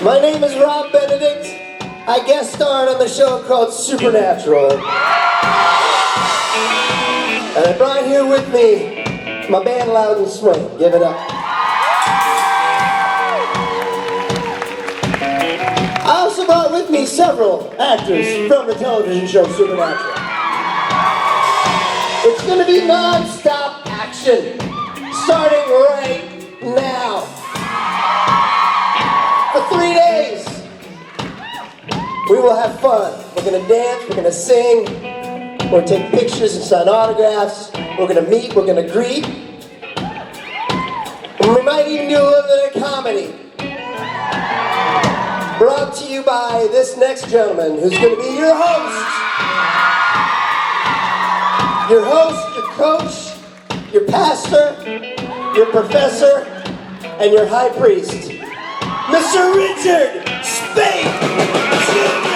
My name is Benedict. I guest starred on the show called Supernatural. And I brought here with me my band Louden Swain. Give it up. I also brought with me several actors from the television show Supernatural. It's going to be non-stop action, starting right now. For 3 days, we will have fun. We're going to dance, we're going to sing, we're going to take pictures and sign autographs, we're going to meet, we're going to greet, and we might even do a little bit of comedy. Brought to you by this next gentleman, who's going to be your host. Your host, your coach, your pastor, your professor, and your high priest. Mr. Richard Speight Jr.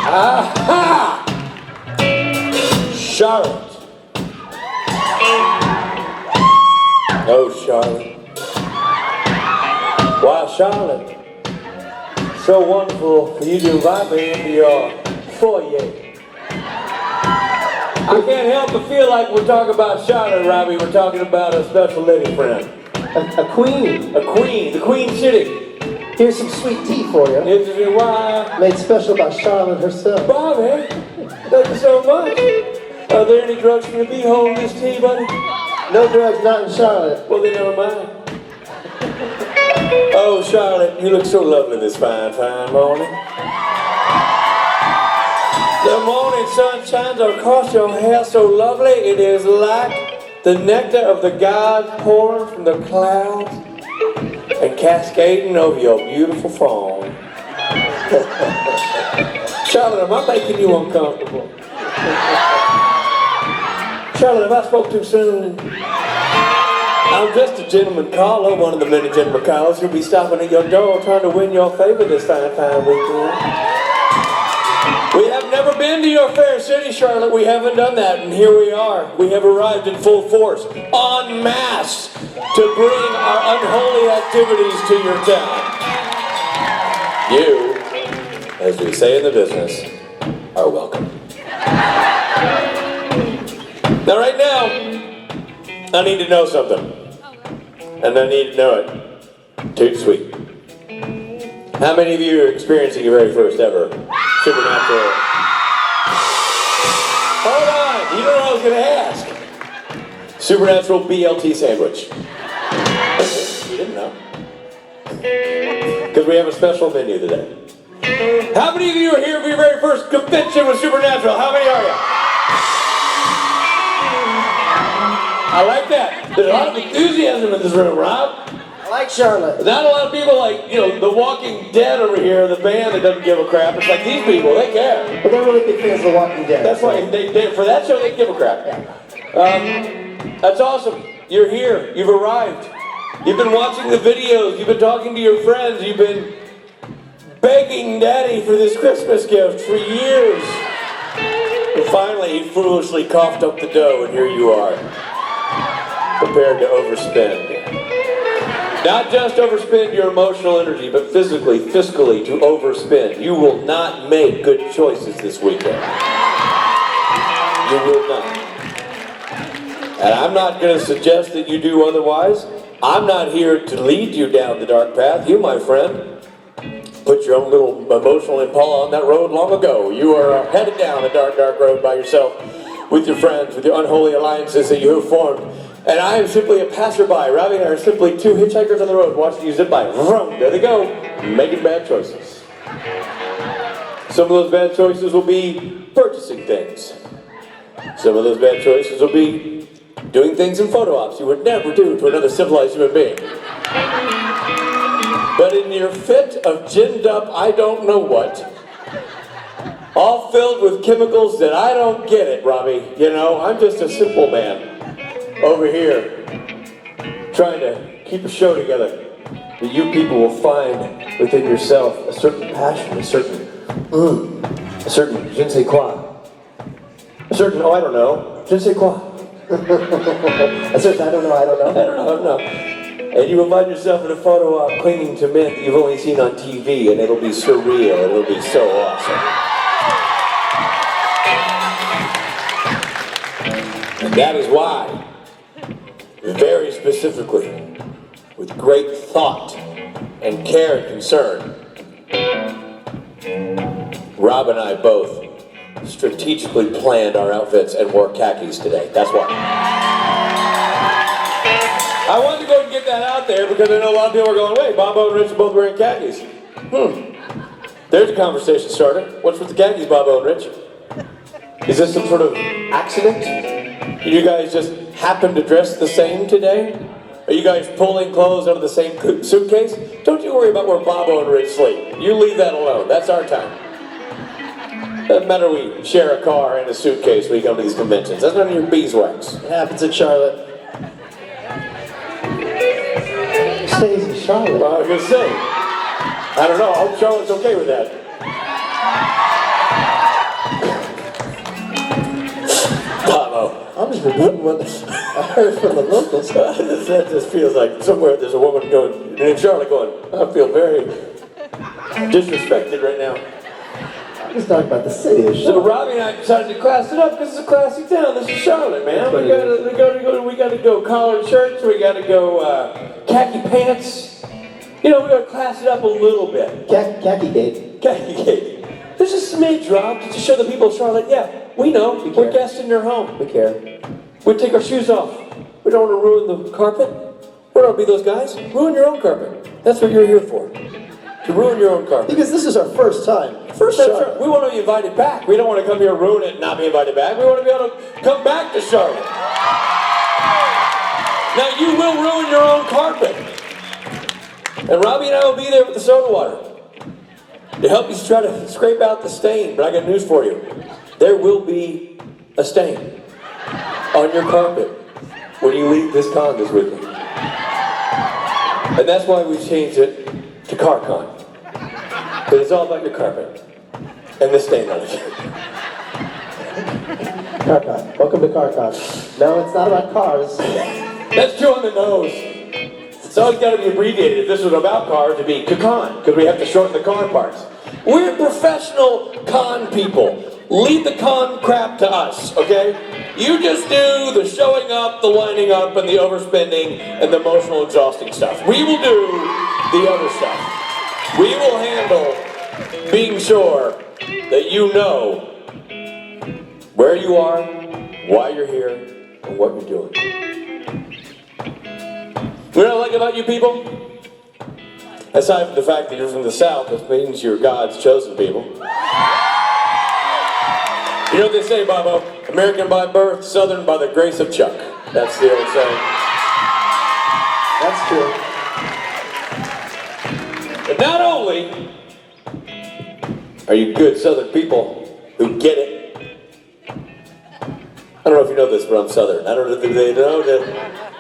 Aha! Charlotte. Oh, Charlotte. Wow, Charlotte. So wonderful for you to invite me into your foyer. I can't help but feel like we're talking about Charlotte, Robbie. We're talking about a special lady friend. A queen. A queen. The Queen City. Here's some sweet tea for you. This is why. Made special by Charlotte herself. Bobby, thank you so much. Are there any drugs for me holding this tea, buddy? No drugs, not in Charlotte. Well, then never mind. Oh, Charlotte, you look so lovely this fine morning. The morning sun shines across your hair so lovely. It is like the nectar of the gods pouring from the clouds and cascading over your beautiful form. Charlotte, am I making you uncomfortable? Charlotte, have I spoke too soon? I'm just a gentleman caller, one of the many gentleman callers who'll be stopping at your door trying to win your favor this fine weekend. We have never Never been to your fair city, Charlotte. We haven't done that, and here we are. We have arrived in full force, en masse, to bring our unholy activities to your town. You, as we say in the business, are welcome. Now, right now, I need to know something, and I need to know it too sweet. How many of you are experiencing your very first ever supernatural? Hold on, you don't know what I was going to ask. Supernatural BLT sandwich. You didn't know. Because we have a special menu today. How many of you are here for your very first convention with Supernatural? How many are you? I like that. There's a lot of enthusiasm in this room, Rob. I like Charlotte. Not a lot of people like, The Walking Dead over here, the band that doesn't give a crap. It's like these people, they care. But they're really big fans of The Walking Dead. That's why, for that show, they give a crap. That's awesome. You're here. You've arrived. You've been watching the videos. You've been talking to your friends. You've been begging Daddy for this Christmas gift for years. And finally, he foolishly coughed up the dough, and here you are, prepared to overspend. Not just overspend your emotional energy, but physically, fiscally, to overspend. You will not make good choices this weekend. You will not. And I'm not going to suggest that you do otherwise. I'm not here to lead you down the dark path. You, my friend, put your own little emotional Impala on that road long ago. You are headed down a dark, dark road by yourself, with your friends, with your unholy alliances that you have formed. And I am simply a passerby. Robbie and I are simply two hitchhikers on the road watching you zip by. Vroom, there they go, making bad choices. Some of those bad choices will be purchasing things. Some of those bad choices will be doing things in photo ops you would never do to another civilized human being. But in your fit of ginned up I don't know what, all filled with chemicals that I don't get it, Robbie. I'm just a simple man over here trying to keep a show together that you people will find within yourself a certain passion, a certain je ne sais quoi, a certain, I don't know, je ne sais quoi. A certain I don't know. And you will find yourself in a photo op clinging to men that you've only seen on TV, and it'll be surreal, it'll be so awesome. And that is why, very specifically, with great thought and care and concern, Rob and I both strategically planned our outfits and wore khakis today. That's why. I wanted to go and get that out there because I know a lot of people are going, wait, Bobo and Rich are both wearing khakis. There's a conversation starter. What's with the khakis, Bobo and Rich? Is this some sort of accident? Did you guys just happen to dress the same today? Are you guys pulling clothes out of the same suitcase? Don't you worry about where Bobo and Rich sleep. You leave that alone. That's our time. Doesn't matter we share a car and a suitcase when we come to these conventions. That's none of your beeswax. It happens at Charlotte. Stays in Charlotte. I was going to say. I don't know. I hope Charlotte's okay with that. Bobo. I'm just repeating what I heard from the locals. That just feels like somewhere there's a woman going, in Charlotte going, I feel very disrespected right now. I'm just talking about the city of So Charlotte. Robbie and I decided to class it up because it's a classy town. This is Charlotte, man. We gotta go collared shirts. We gotta go khaki pants. We gotta class it up a little bit. Khaki gate. Khaki gate. There's a smidge, Rob, to show the people of Charlotte, yeah, we know. We're guests in their home. We care. We take our shoes off. We don't want to ruin the carpet. We don't want to be those guys. Ruin your own carpet. That's what you're here for. To ruin your own carpet. Because this is our first time. First time, Charlotte. We want to be invited back. We don't want to come here, ruin it, and not be invited back. We want to be able to come back to Charlotte. Now, you will ruin your own carpet. And Robbie and I will be there with the soda water to help you try to scrape out the stain. But I got news for you. There will be a stain on your carpet when you leave this con this weekend. And that's why we changed it to CharCon. But it's all about your carpet and the stain on it. CharCon. Welcome to CharCon. No, it's not about cars. That's too on the nose. It's always got to be abbreviated. If this was about cars, it'd be CHACON, because we have to shorten the car parts. We're professional con people. Leave the con crap to us, okay? You just do the showing up, the winding up, and the overspending, and the emotional exhausting stuff. We will do the other stuff. We will handle being sure that you know where you are, why you're here, and what you're doing. You know what I like about you people? Aside from the fact that you're from the South, which means you're God's chosen people. You know what they say, Bobo? American by birth, Southern by the grace of Chuck. That's the old saying. That's true. But not only are you good Southern people who get it. I don't know if you know this, but I'm Southern. I don't know if they know that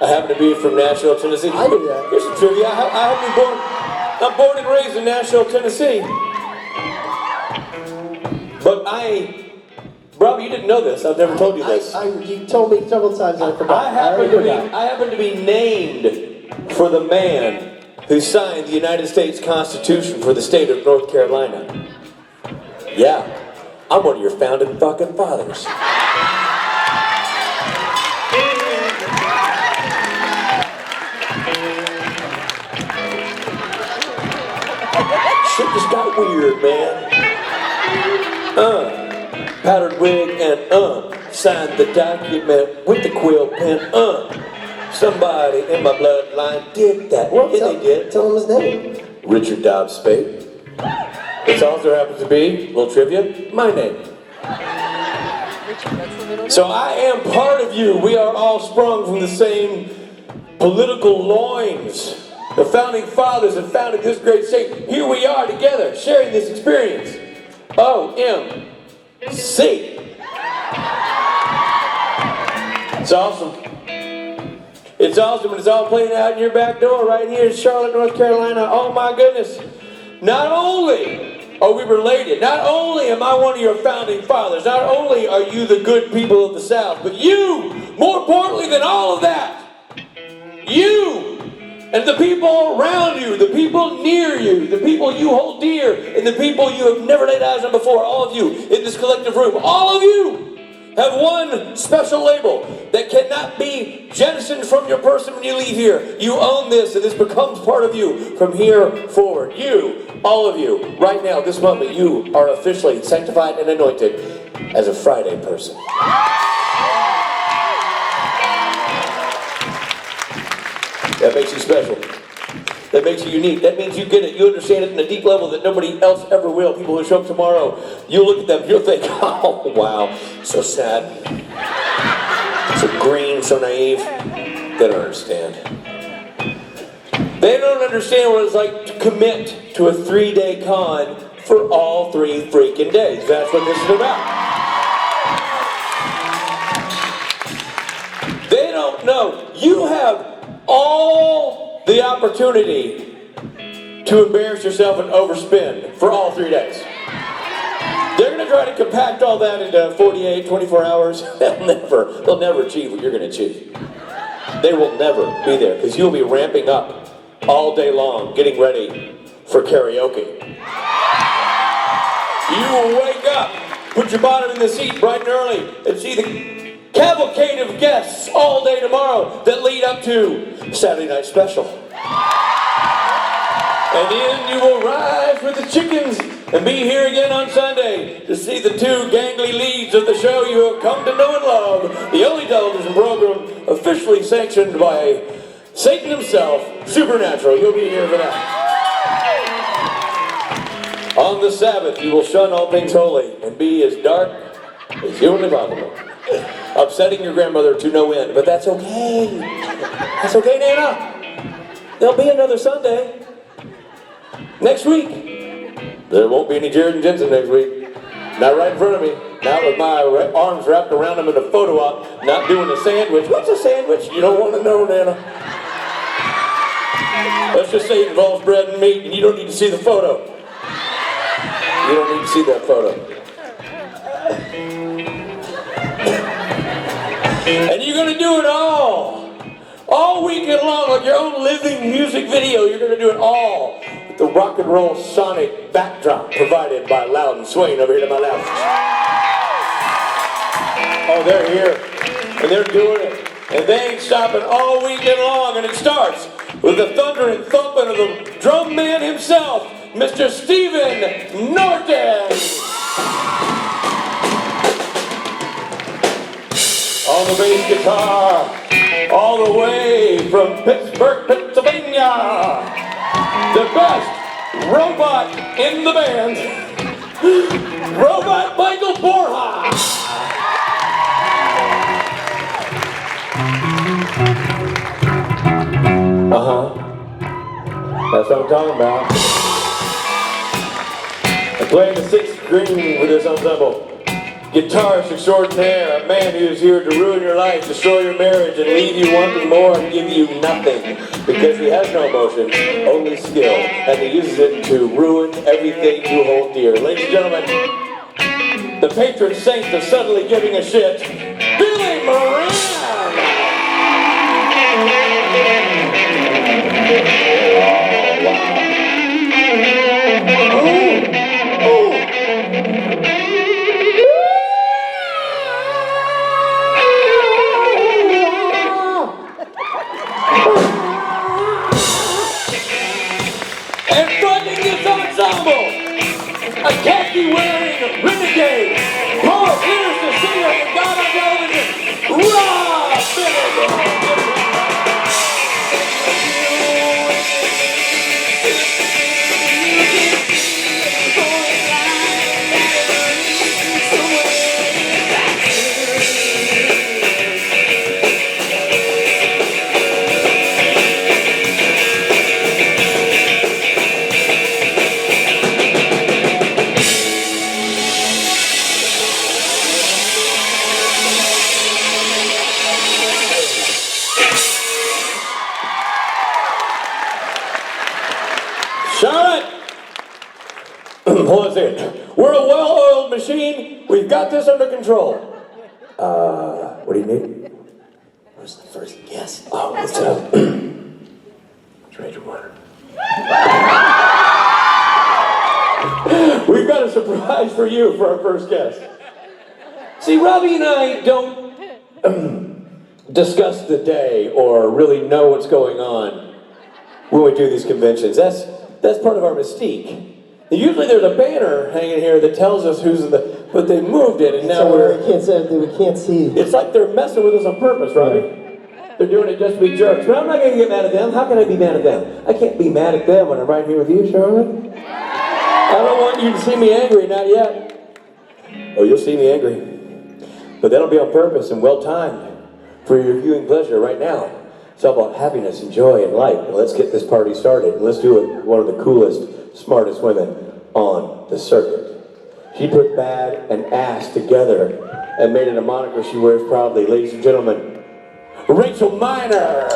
I happen to be from Nashville, Tennessee. I knew that. Here's some trivia. I'm born and raised in Nashville, Tennessee. But Rob, you didn't know this. I've never told you this. You told me several times and I forgot. I happen to be named for the man who signed the United States Constitution for the state of North Carolina. Yeah, I'm one of your founding fucking fathers. Shit just got weird, man. Powdered wig and signed the document with the quill pen. Somebody in my bloodline did that. Well, yeah, they did. Tell him his name. Richard Dobbs Speight. It also happens to be, little trivia, my name. So I am part of you. We are all sprung from the same political loins. The founding fathers have founded this great state. Here we are together, sharing this experience. OMC. It's awesome. It's awesome, and it's all playing out in your back door right here in Charlotte, North Carolina. Oh my goodness. Not only are we related, not only am I one of your founding fathers, not only are you the good people of the South, but you, more importantly than all of that, you and the people around you, the people near you, the people you hold dear, and the people you have never laid eyes on before, all of you in this collective room, all of you have one special label that cannot be jettisoned from your person when you leave here. You own this, and this becomes part of you from here forward. You, all of you, right now, this moment, you are officially sanctified and anointed as a Friday person. That makes you special. That makes you unique. That means you get it. You understand it in a deep level that nobody else ever will. People who show up tomorrow, you'll look at them, you'll think, oh, wow, so sad. So green, so naive. They don't understand. They don't understand what it's like to commit to a 3-day con for all 3 freaking days. That's what this is about. They don't know. You have all the opportunity to embarrass yourself and overspend for all 3 days. They're going to try to compact all that into 48, 24 hours. They'll never achieve what you're going to achieve. They will never be there because you'll be ramping up all day long, getting ready for karaoke. You will wake up, put your bottom in the seat bright and early, and see the cavalcade of guests all day tomorrow that lead up to Saturday Night Special. And then you will rise with the chickens and be here again on Sunday to see the 2 gangly leads of the show you have come to know and love, the only television program officially sanctioned by Satan himself, Supernatural. You'll be here for that. On the Sabbath, you will shun all things holy and be as dark as humanly possible. Upsetting your grandmother to no end, but that's okay. That's okay, Nana. There'll be another Sunday. Next week. There won't be any Jared and Jensen next week. Not right in front of me. Not with my arms wrapped around them in a photo op. Not doing a sandwich. What's a sandwich? You don't want to know, Nana. Let's just say it involves bread and meat, and you don't need to see the photo. You don't need to see that photo. And you're gonna do it all weekend long, like your own living music video. You're gonna do it all with the rock and roll sonic backdrop provided by Louden Swain over here to my left. Oh, they're here, and they're doing it, and they ain't stopping all weekend long, and it starts with the thunder and thumping of the drum man himself, Mr. Stephen Norton. On the bass guitar, all the way from Pittsburgh, Pennsylvania, the best robot in the band, Robot Michael Borja. That's what I'm talking about. I'm playing the sixth string with this ensemble. Guitarist extraordinaire, a man who is here to ruin your life, destroy your marriage, and leave you wanting more and give you nothing. Because he has no emotion, only skill, and he uses it to ruin everything you hold dear. Ladies and gentlemen, the patron saint of suddenly giving a shit, Billy Moran! And fronting this ensemble, a khaki-wearing renegade, poet, lyricist, singer, and God on television, Rob Benedict. Charlotte! Hold on a second. We're a well-oiled machine. We've got this under control. What do you need? Who's the first guest? Oh, it's Ranger Water. We've got a surprise for you for our first guest. See, Robbie and I don't discuss the day or really know what's going on when we do these conventions. That's part of our mystique. Usually there's a banner hanging here that tells us who's in the, but they moved it and now we can't see. It's like they're messing with us on purpose, Robbie. Yeah. They're doing it just to be jerks. But I'm not going to get mad at them. How can I be mad at them? I can't be mad at them when I'm right here with you, Charlotte. I don't want you to see me angry, not yet. Oh, you'll see me angry. But that'll be on purpose and well-timed for your viewing pleasure right now. It's all about happiness and joy and light. And let's get this party started. And let's do it with one of the coolest, smartest women on the circuit. She put bad and ass together and made it a moniker she wears proudly. Ladies and gentlemen, Rachel Miner.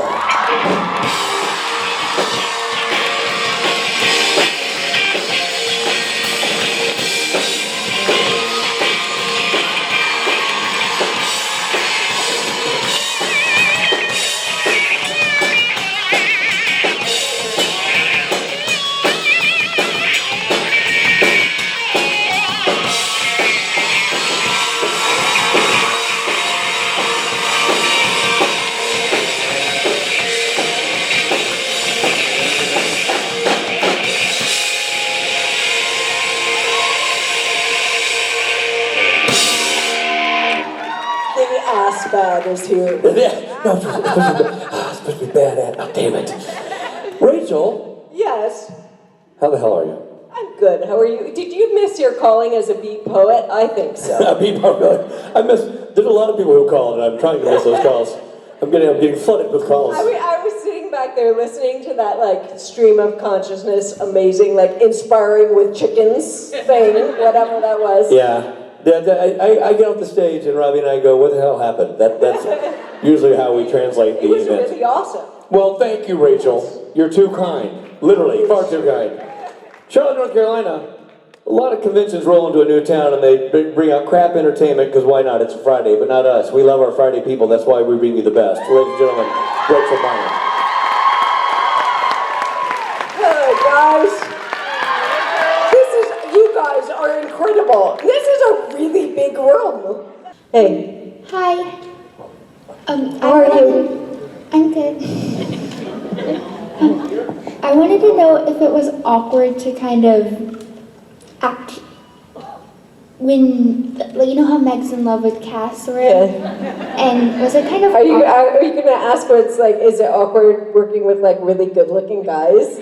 Bad is here. No, it's supposed to be bad at. Oh, damn it. Rachel? Yes. How the hell are you? I'm good. How are you? Did you miss your calling as a beat poet? I think so. A beat poet. There's a lot of people who called, and I'm trying to miss those calls. I'm getting flooded with calls. I was sitting back there listening to that, like, stream of consciousness, amazing, like, inspiring with chickens thing, whatever that was. Yeah. I get off the stage and Robbie and I go, what the hell happened? That's usually how we translate the event. It was really awesome. Well, thank you, Rachel. You're too kind. Literally, far too kind. Charlotte, North Carolina, A lot of conventions roll into a new town and they bring out crap entertainment because why not? It's a Friday, but not us. We love our Friday people. That's why we bring you the best. Ladies and gentlemen, Rachel Meyer. Hello, guys. You guys are incredible. This is a really big room. Hey. Hi. How are you? I'm good. I wanted to know if it was awkward to kind of act when, like, you know how Meg's in love with Cass, right? Yeah. And was it kind of Are you gonna ask what it's like? Is it awkward working with like really good-looking guys?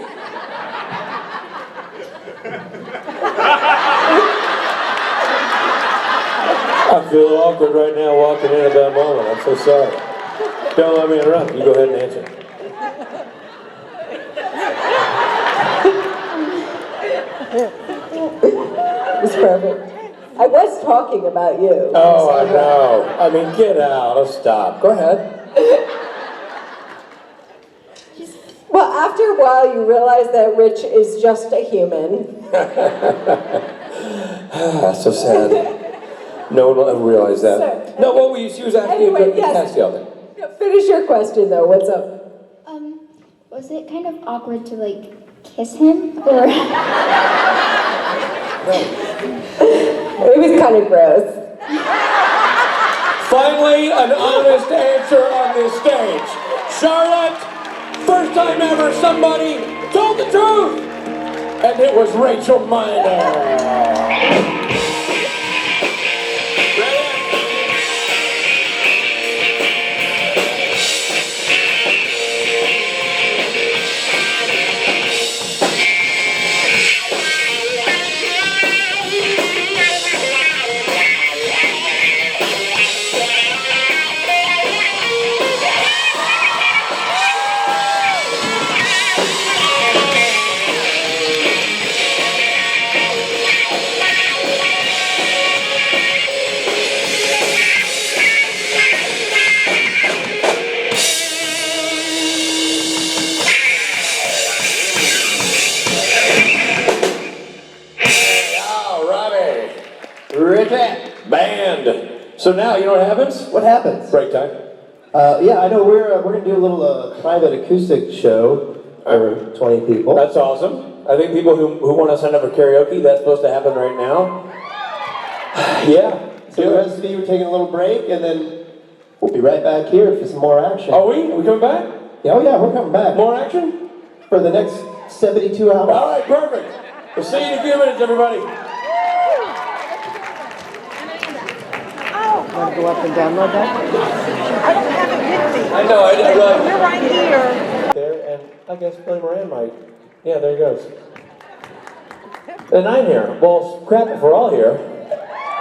I feel awkward right now walking in at that moment. I'm so sorry. Don't let me interrupt. You go ahead and answer. It's perfect. I was talking about you. Oh, I know. I mean, get out. Oh, stop. Go ahead. Well, after a while, you realize that Rich is just a human. That's so sad. No one will ever realize that. Sir. No, what were you? She was asking you Anyway, to yes. cast the other. Finish your question, though. What's up? was it kind of awkward to, like, kiss him? Or It was kind of gross. Finally, an honest answer on this stage. Charlotte, first time ever somebody told the truth, and it was Rachel Miner. Band. So now, you know what happens? What happens? Break time. Yeah, I know we're gonna do a little private acoustic show for 20 people. That's awesome. I think people who want to sign up for karaoke, that's supposed to happen right now. Yeah. So the rest of you, we're taking a little break, and then we'll be right back here for some more action. Are we? Are we coming back? Yeah, oh yeah, we're coming back. More action? For the next 72 hours. All right, perfect. We'll see you in a few minutes, everybody. Want to go up and download that? I don't have it with me. I know, I realized. We're right here. There, and I guess Billy Moran might. Yeah, there he goes. And I'm here. Well, crap, if we're all here,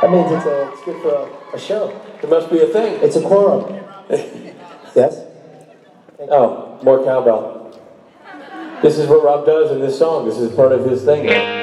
That means it's good for a show. there must be a thing. It's a quorum. Yes? Oh, more cowbell. This is what Rob does in this song. This is part of his thing now.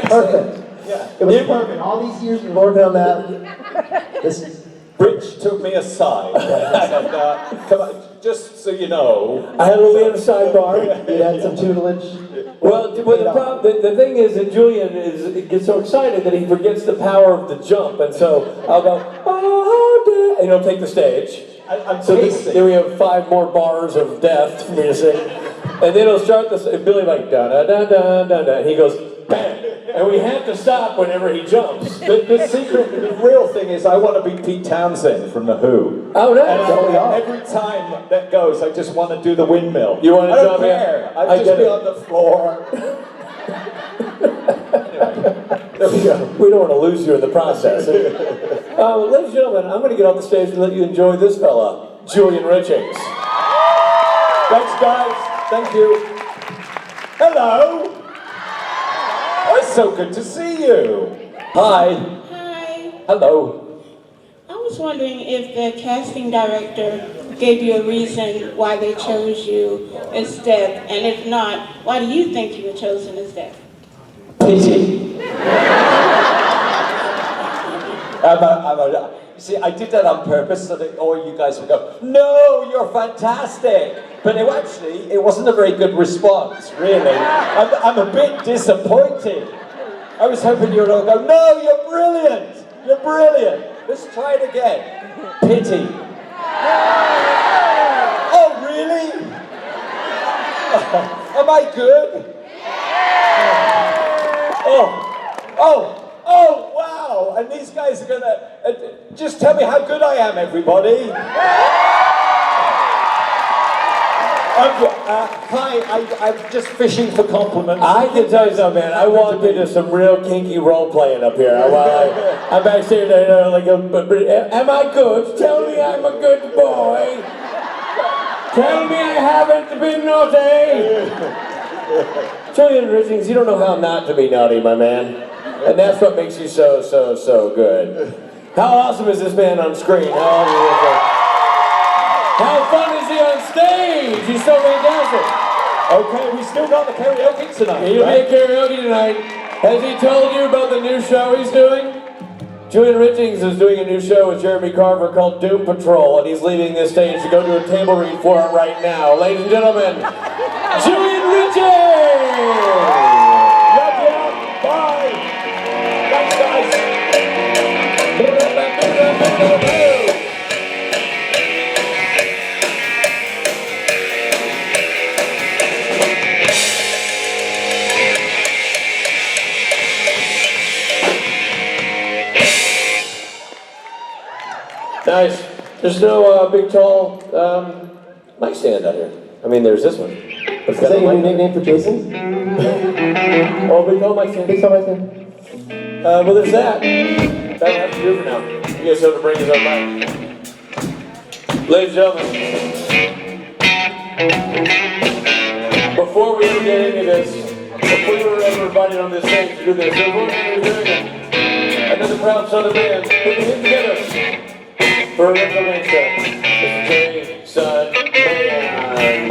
Perfect. Yeah. It was perfect. All these years we worked on that. This Rich took me aside and said, come on, just so you know. I had a little bit of a sidebar. you had some tutelage. Well, the thing is that Julian gets so excited that he forgets the power of the jump, and so I'll go, oh, and he'll take the stage. I'm so tasting. then we have 5 more bars of death for me to sing, and then he'll start this. And Billy like da da da da da da. And he goes bam. and we have to stop whenever he jumps. The secret, the real thing is I want to be Pete Townsend from The Who. Oh, no. And every time that goes, I just want to do the windmill. You want to I don't jump in? care. I I'd just get be it. on the floor. There we go. We don't want to lose you in the process. Ladies and gentlemen, I'm going to get on the stage and let you enjoy this fella, Julian Richings. Thanks, guys. Thank you. Hello. Oh, it's so good to see you. Hi. Hi. Hello. I was wondering if the casting director gave you a reason why they chose you as Death, and if not, why do you think you were chosen as Death? Pity. You see, I did that on purpose so that all you guys would go, no, you're fantastic. But it wasn't a very good response, really. I'm a bit disappointed. I was hoping you would all go, no, you're brilliant. You're brilliant. Let's try it again. Pity. Oh, really? Am I good? Oh, wow! And these guys are gonna just tell me how good I am, everybody. Hi, I'm just fishing for compliments. I can tell you something, man. I walked into some real kinky role playing up here. While I'm backstage, am I good? Tell me I'm a good boy. Tell me I haven't been naughty. Julian Richings, you don't know how not to be naughty, my man. And that's what makes you so good. How awesome is this man on screen? How fun is he on stage? He's so fantastic. Okay, we still got the karaoke tonight. He'll be at karaoke tonight. Has he told you about the new show he's doing? Julian Richings is doing a new show with Jeremy Carver called Doom Patrol, and he's leaving this stage to go do a table read for it right now. Ladies and gentlemen, Julian Richings! Love you. Bye. Thanks, guys. Nice. There's no big, tall mic stand out here. I mean, there's this one. Is that your new nickname for Jason? Oh, big, tall mic stand. Big tall mic stand? Well, there's that. That'll have to do for now. You guys have to bring his own mic. Ladies and gentlemen, before we ever get into this, before we were ever invited on this stage to do this, there's one man who's doing it. Another proud son of man. Put your hands together. For a regular man show. It's Jerry, son, man.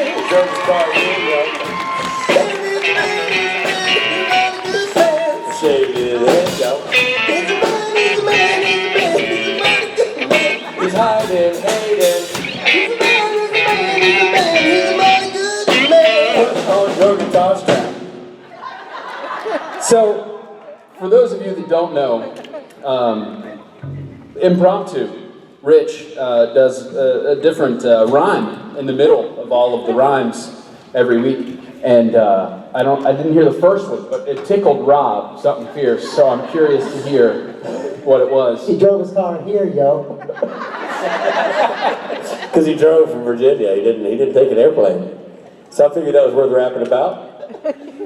He drove his car here, right? Shake it head, go. He's hiding, hating. Put on your guitar strap. So, for those of you that don't know, impromptu, Rich does a different rhyme in the middle of all of the rhymes every week, and I didn't hear the first one, but it tickled Rob something fierce. So I'm curious to hear what it was. He drove his car here, yo. Because he drove from Virginia, he didn't take an airplane. So I figured that was worth rapping about.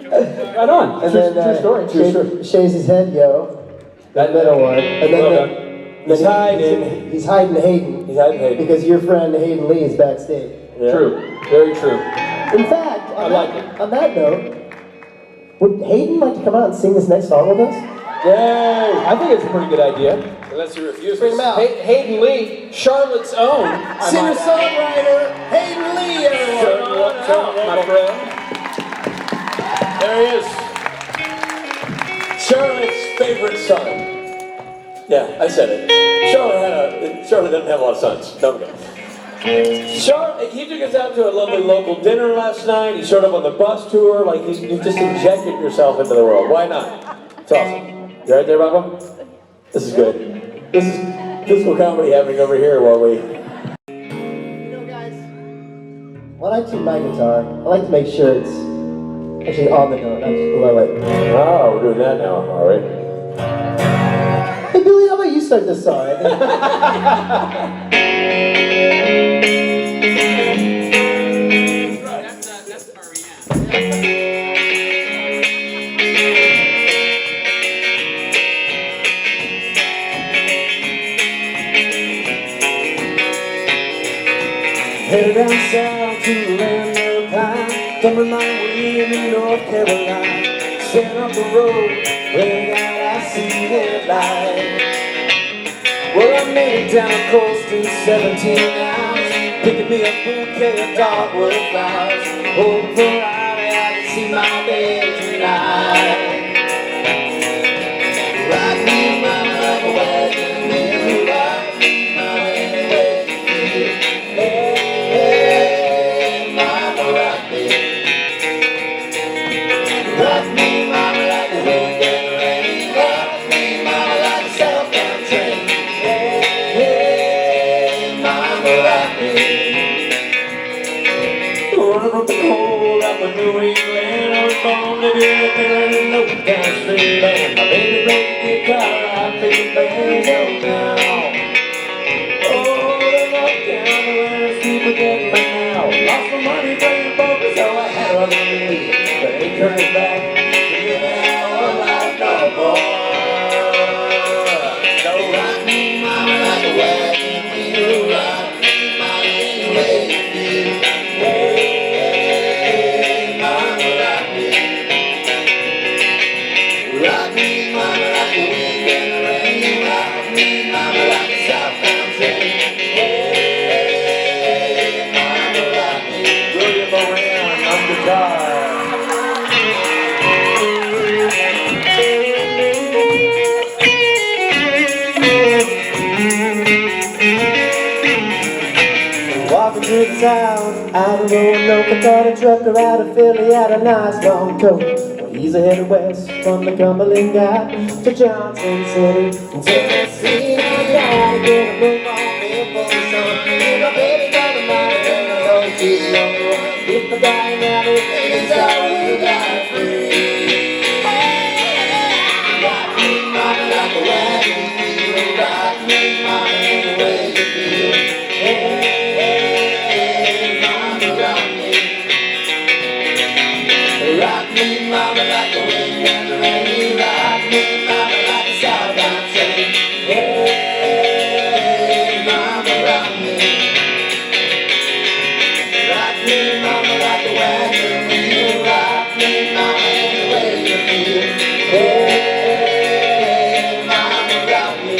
Right on. And True then story. True story. shaves his head, yo. That middle one. And then He's hiding. He's hiding Hayden. He's hiding Hayden. Because your friend Hayden Lee is backstage. Yeah. True. Very true. In fact, I like it. On that note, would Hayden like to come out and sing this next song with us? Yay! I think it's a pretty good idea. Unless he refuses. Bring him out. Hayden Lee, Charlotte's own. Singer-songwriter Hayden Lee, everyone. My friend. There he is. Charlotte's favorite son. Yeah, I said it. Charlotte doesn't have a lot of sons. Don't go. Charlotte, he took us out to a lovely local dinner last night. He showed up on the bus tour. Like, you've just injected yourself into the world. Why not? It's awesome. You right there, Bubba? This is good. This is physical comedy happening over here while we... You know, guys, when I tune my guitar, I like to make sure it's actually on the note, not just below it. Oh, we're doing that now, all right. Hey Billy, how about you start this song? Headed down south to the land of pine, thumbing my way into North Carolina. Setting up the road, laying out I see headlights. Well, I made it down the coast in 17 hours, picking me a bouquet of dogwood flowers. Hoping for Friday I can see my baby tonight. Rock me, mama, like a wagon wheel. Rock me, mama, any way you feel. Hey, mama, rock me. Rock me, mama, like the wind and the rain. Rock me, mama, like a southbound train. Hey, mama, rock me. Running from the cold up in New England, I was born to be a feeling in no down street land. My baby played the guitar, I played the banjo now. Oh, the rock down the last people get me now. Lost my money playing poker, so I had to leave. But ain't turning back, yeah, all I know more. So rock me, mama, like a wagon wheel. Rock me, mama, any way you feel. Hey, mama, rock me. Rock me, mama, like the wind and the rain. Rock me, mama, like a southbound train. Hey, mama, rock me. William Moran on guitar. Walking through the town, out of Roanoke, I thought a trucker out of Philly had a nice long coat. Well, he's headed west from the Cumberland Gap to Johnson City in Tennessee. I gotta get a move on me for the sun. If my baby coming out, then I know she's the only one. If my dying out, it's all we got free. Rock me, mama, like a wagon wheel. Rock me, mama, any way you feel. Hey, mama, rock me. Rock me, mama, like the wind and the rain. Rock me, mama, like a southbound train. Hey, mama, rock me. Rock me, mama, like a wagon wheel. Rock me, mama, any way you feel. Hey, mama, rock me.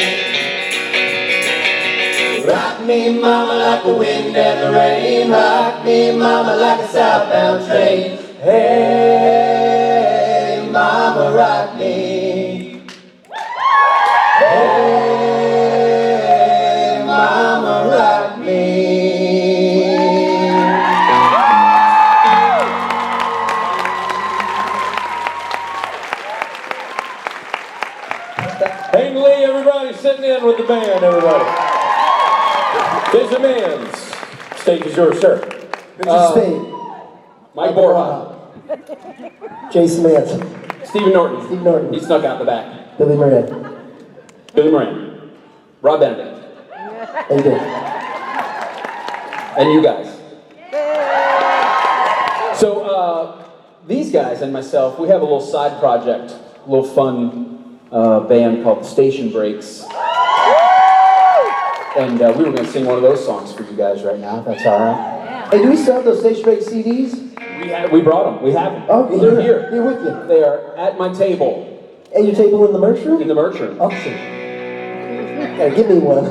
Rock me, mama, like the wind and the rain. Rock me, mama, like a southbound train. Hey, mama, rock me. Hey, mama, rock me. Hey Lee, everybody sitting in with the band, everybody. There's the man's. Stage is yours, sir. Richard Speight, Mike Borja, Jason Mance, Stephen Norton. Steve Norton, He snuck out the back. Billy Moran. Billy Moran. Rob Benedict. How you doing? And you guys. So, these guys and myself, we have a little side project, a little fun band called The Station Breaks. And we were going to sing one of those songs for you guys right now, if that's all right. Hey, do we still have those Station Break CDs? We brought them. We have them. Oh, They're here. Here with you. They are at my table And your table in the merch room? in the merch room. Awesome. Yeah, give me one.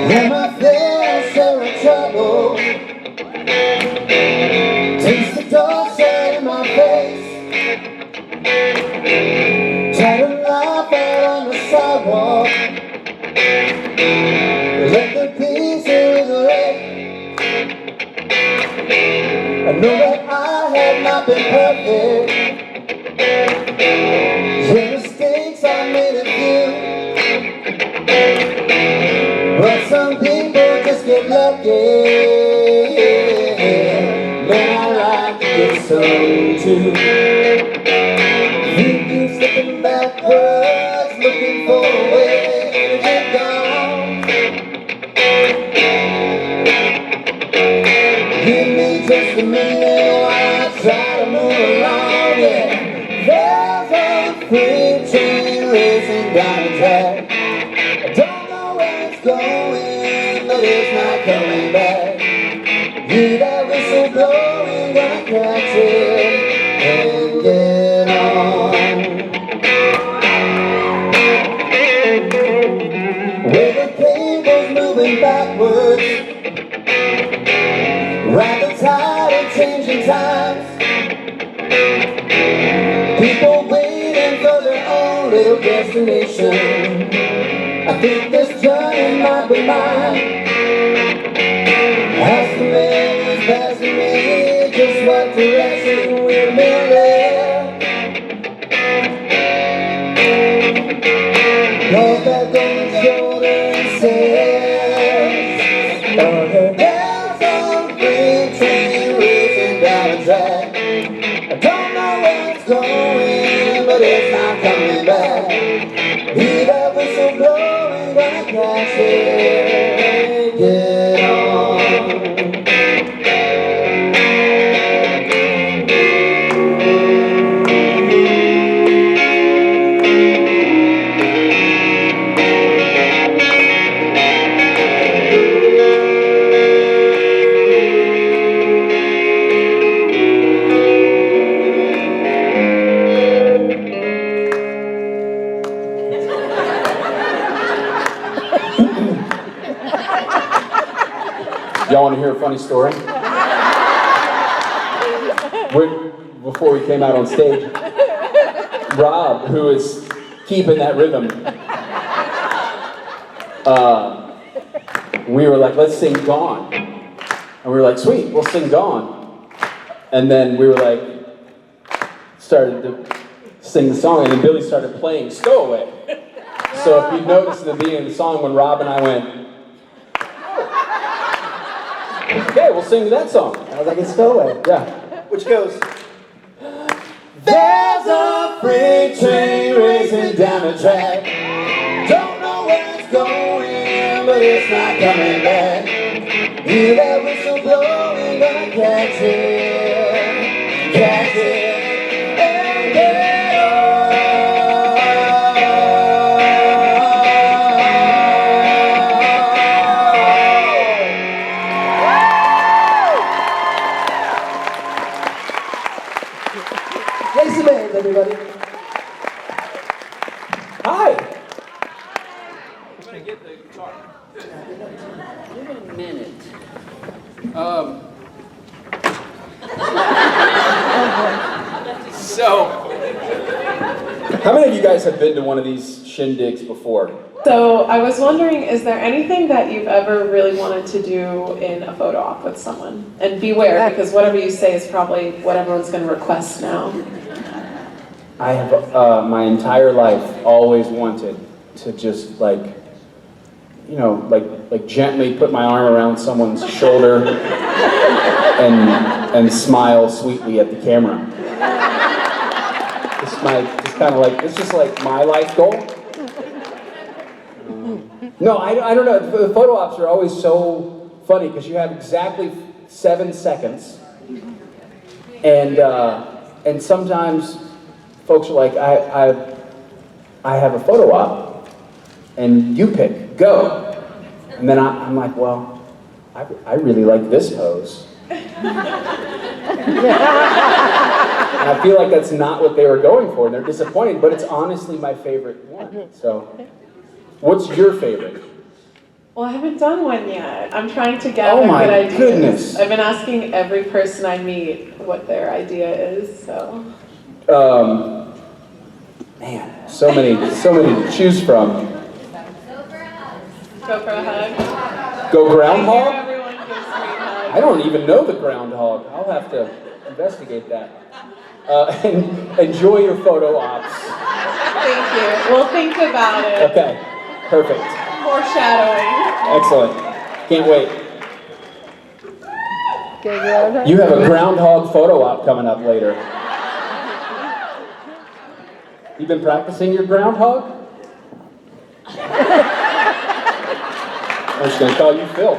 When my fears are in trouble, taste the dust in my face, try to laugh out on the sidewalk, let the pieces rain. I know that I have not been perfect, But some people just get lucky. Man, I like to get some too. You keep slipping backwards, looking for a way to get gone. Give me just a minute while I try to move along, yeah. There's a freight train racing down the track. I don't know where it's going, but it's not coming back. Hear that whistle blowing, gonna catch it and get on. Where the cable's moving backwards, ride the tide of changing times. People waiting for their own little destination. I think this journey might be mine. Ask the man who's passing me just what direction we'll be there. Goes back on his shoulder and says, there's a freight train racing down the track. I don't know where it's going, but it's not coming back. Hear that whistle blowing, gonna catch it and get on. Y'all want to hear a funny story? Before we came out on stage, Rob, who is keeping that rhythm, we were like, let's sing Gone. And we were like, sweet, we'll sing Gone. And then we were like, started to sing the song, and then Billy started playing Stowaway. So if you noticed at the beginning of the song when Rob and I went, okay, we'll sing that song. I was like, it's Stowaway. Yeah. Which goes, there's a freight train racing down the track. Don't know where it's going, but it's not coming back. Hear that whistle blowing, gonna catch it, and get on. Raise some hands, everybody. Hi. Give it a minute. So, how many of you guys have been to one of these shindigs before? So I was wondering, is there anything that you've ever really wanted to do in a photo op with someone? And beware, because whatever you say is probably what everyone's going to request now. I have my entire life always wanted to just like gently put my arm around someone's shoulder and smile sweetly at the camera. It's just like my life goal. No, I don't know. The photo ops are always so funny because you have exactly 7 seconds, and sometimes folks are like, I have a photo op, and you pick, go. And then I'm like, well, I really like this pose. And I feel like that's not what they were going for, and they're disappointed, but it's honestly my favorite one. So, what's your favorite? Well, I haven't done one yet. I'm trying to gather Oh my good ideas. goodness. I've been asking every person I meet what their idea is, so. Man, so many to choose from. Go for a hug. Go I hear groundhog? everyone gives me hugs. I don't even know the groundhog. I'll have to investigate that. And enjoy your photo ops. Thank you. We'll think about it. Okay, perfect. Foreshadowing. Excellent. Can't wait. Okay, good. You have a groundhog photo op coming up later. You been practicing your groundhog? I'm just gonna call you Phil.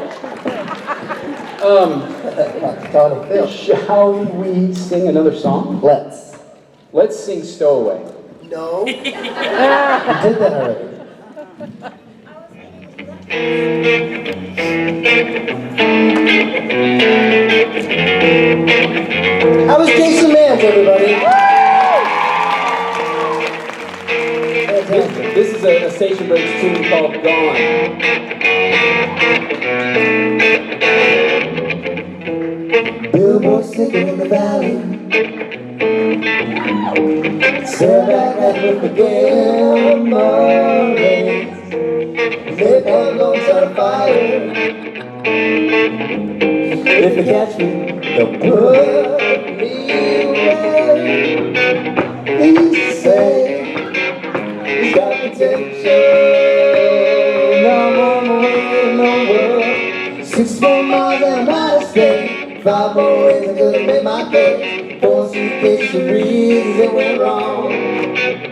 Tony Phil. Shall we sing another song? Let's sing Stowaway. No. We did that already. How was Jason Mans, everybody? This is a Station Breaks tune called Gone. Billboard sitting in the valley. Sat back at the memories. Make our lungs on fire. If they catch me, they'll put me away. He say he's got potential. I'm on my way nowhere. 6 more miles and I'm out of state. 5 more ways I'm gonna make my case. 4 suitcases of reasons that went wrong.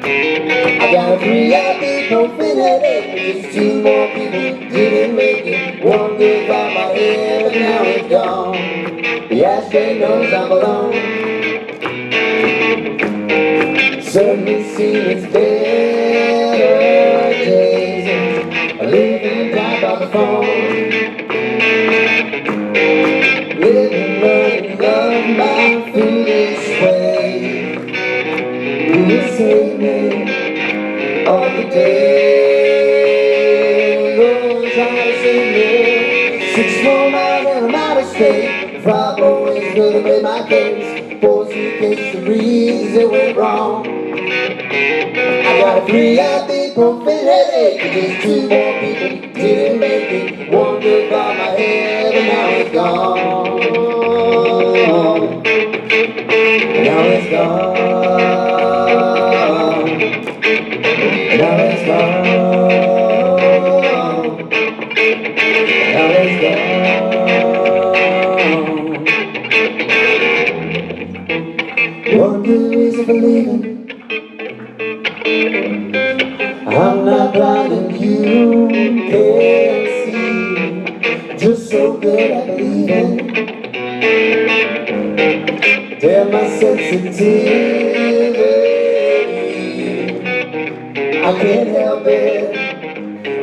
I got a 3 ibuprofen headache. Just 2 more people didn't make it. 1 good by my head, but now it's gone. The ashtray knows I'm alone. Suddenly see it's better days. I live and die by the phone. Living, learning, love my foolish way. Who will save me on the day? Lord, trying to save me. 6 more miles and I'm out of state. 5 more ways gonna make my case. 4 suitcases of reasons that went wrong. I got a 3 ibuprofen headache. Just 2 more people didn't make it. 1 good by my head and now it's gone. Now it's gone. Now it's gone. Now it's gone. 1 good reason for leaving. I'm not blind and you can't see. Just so good at believing. Damn my sensitivity. I can't help it.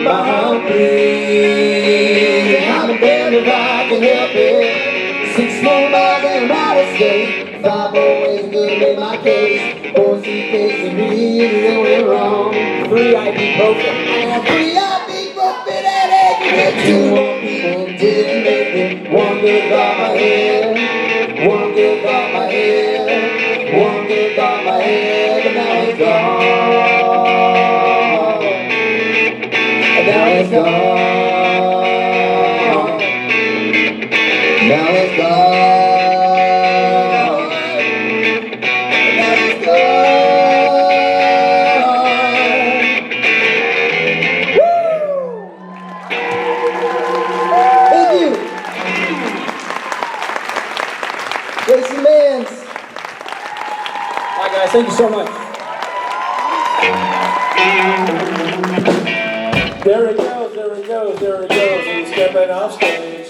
My heart bleeds. I'm a damn if I can help it. 6 more miles and I'm out of state. 5 more ways to make my case. 4 suitcases of reasons that went wrong. 3 ibuprofen. I got 3 ibuprofen headache. And 2 more people didn't make it. 1 good by my head. 1 good by my head. 1 good by my head. But now it's gone. And now it's gone. Now it's gone. Jason Mans. Hi guys, thank you so much. There it goes, there it goes, there it goes. He's stepping off stage.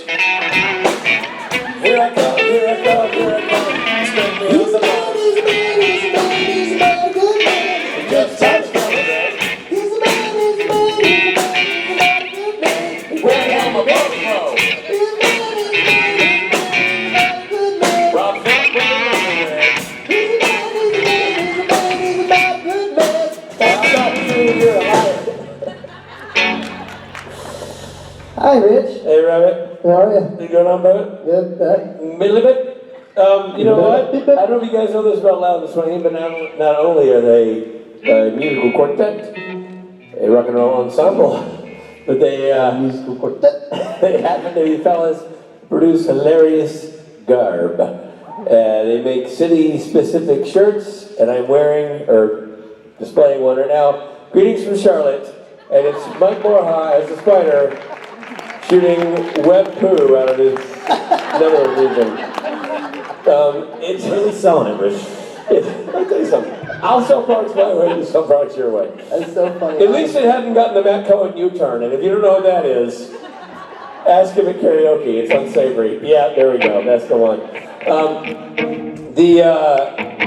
Here I come, here I come, here I come. Step me on the ball. He's a man, good man. Just touch coming back. He's a man, good man. Where the hell my brother from? He's a man, good man. Rob Funk, where the underwear? He's a man, good man. Stop you're a liar. Hi, Rich. Hey, Rabbit. How are you? You going on, baby? Good. Middle of it? You know what? I don't know if you guys know this about Louden Swain, but not only are they a musical quartet, a rock and roll ensemble, but they Musical quartet. they happen to be fellas produce hilarious garb. They make city-specific shirts, and I'm wearing or displaying one right now. Greetings from Charlotte. and it's Mike Morha as a spider shooting web poo out of his nether region. It's Really selling it, Rich. I'll tell you something. I'll sell products my way, you sell products your way. That's so funny. At least it hadn't gotten the Matt Cohen U-turn, and if you don't know what that is, ask him at karaoke. It's unsavory. Yeah, there we go. That's the one.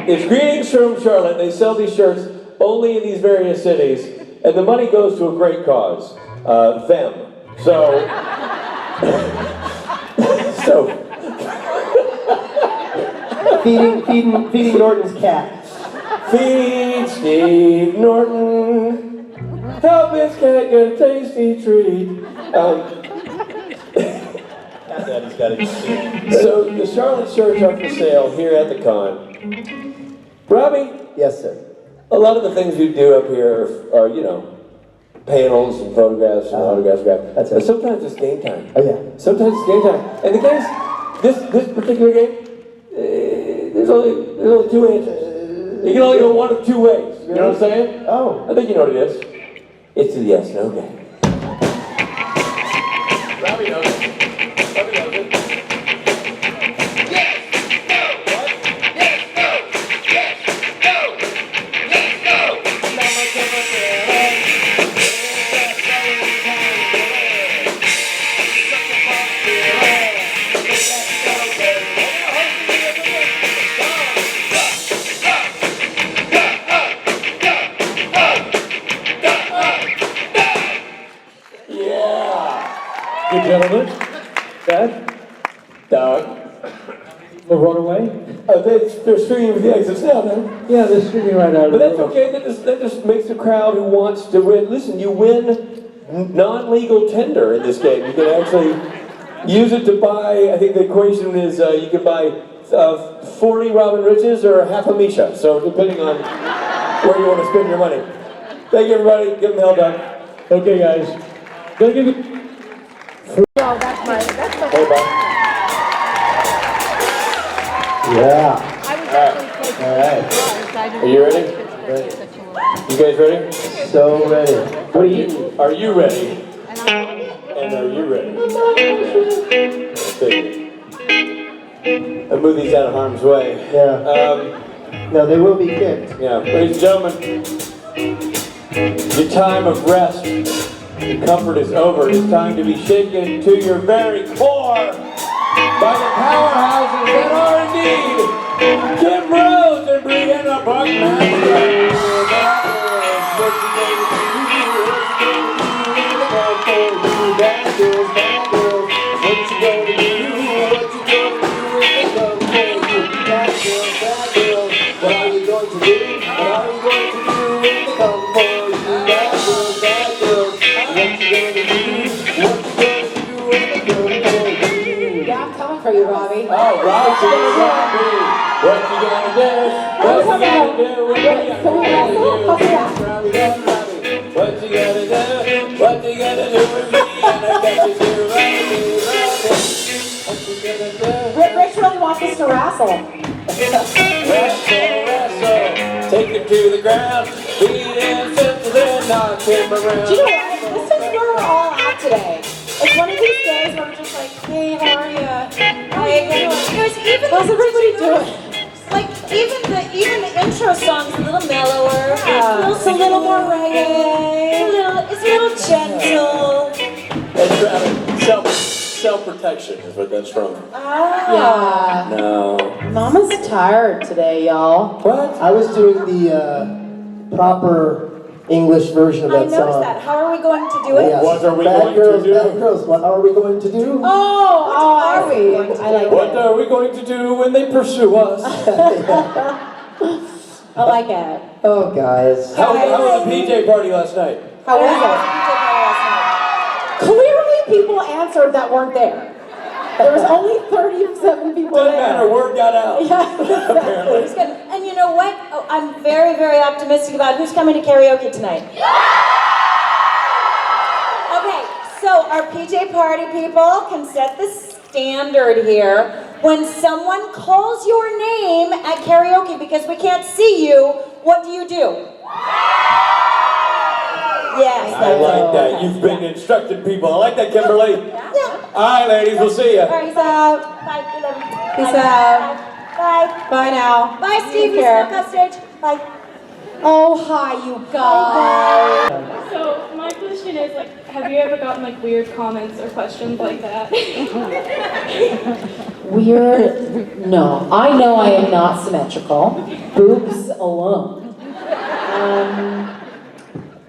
It's greetings from Charlotte. They sell these shirts only in these various cities, and the money goes to a great cause. Them. So. Feeding Norton's cat. Feed Steve Norton. Help this cat get a tasty treat. Daddy's got it. So the Charlotte shirts are for sale here at the con. Robbie, Yes, sir. a lot of the things we do up here are panels and photographs and autographs. That's it. But sometimes it's game time. Oh, yeah. Sometimes it's game time. And the games, this particular game, there's only two answers. You can only go one of two ways. You know what I'm saying? Oh. I think you know what it is. It's a yes/no game. Robbie knows it. Robbie knows it. Good gentlemen. Dad? Doug? We'll run away? They're streaming with the exits now, man. Yeah, they're streaming right now. But that's okay. That just makes the crowd who wants to win. Listen, you win non-legal tender in this game. You can actually use it to buy. I think the equation is you can buy 40 Robin Riches or half a Misha. So depending on where you want to spend your money. Thank you, everybody. Give them hell, Doug. Okay, guys. Gonna give you. No, that's my. Hey, bye. Yeah. I was actually taking All right. Are you ready? You guys ready? So ready. What are you eating? Are you ready? And are you ready? I move these out of harm's way. Yeah. No, they will be kicked. Yeah, ladies and gentlemen, your time of rest and comfort is over. It's time to be shaken to your very core by the powerhouses that are indeed Kim Rose and Brianna Buckmaster. For you, Robbie. Oh, Robbie, what you gonna do? What you gonna do? What you gonna do? What you gonna do? What you gonna do with me? And I bet you do, Robbie. What you gonna do? Rich really wants us to wrestle. Wrestle. Take him to the ground. Beat him, simple, then knock him around. Do you know what? This is where we're all at today. It's one of these days where we're just like, hey, how are you? How you doing? How's everybody doing? Like even the intro song's a little mellower. Yeah. It's a little more reggae. It's a little gentle. That's self-protection is what that's from. Yeah. No. Mama's tired today, y'all. What? I was doing the proper English version of I that noticed song. that. How are we going to do it? Yes. What are we Bad going girls, to do? Bad girls, what are we going to do? Oh, are we? I like What it. are we going to do when they pursue us? I like it. Oh, guys. How was the PJ party last night? How was it? Clearly people answered that weren't there. There was only 37 people Doesn't there. matter, word got out. Yeah, Apparently. It's good. And you know what? Oh, I'm very, very optimistic about who's coming to karaoke tonight. Okay, so our PJ party people can set the standard here. When someone calls your name at karaoke because we can't see you, what do you do? Yes, I like that. You've been instructing people. I like that, Kimberly. Yeah. All right, ladies, we'll see you. All right, peace out. Bye. We love you. Peace Bye. out. Bye. Bye now. Bye, Steve. Take care. Backstage. Bye. Oh, hi, you guys. So my question is, like, have you ever gotten like weird comments or questions like that? Weird? No. I know I am not symmetrical. Boobs alone.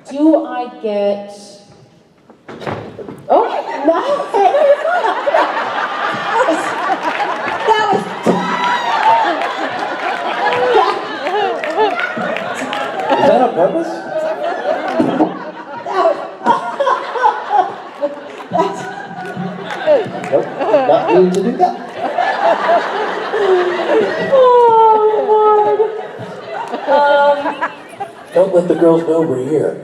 Do I get... Oh, no, you're fine. That was... Is that on purpose? Nope, not mean to do that. Don't let the girls know we're here.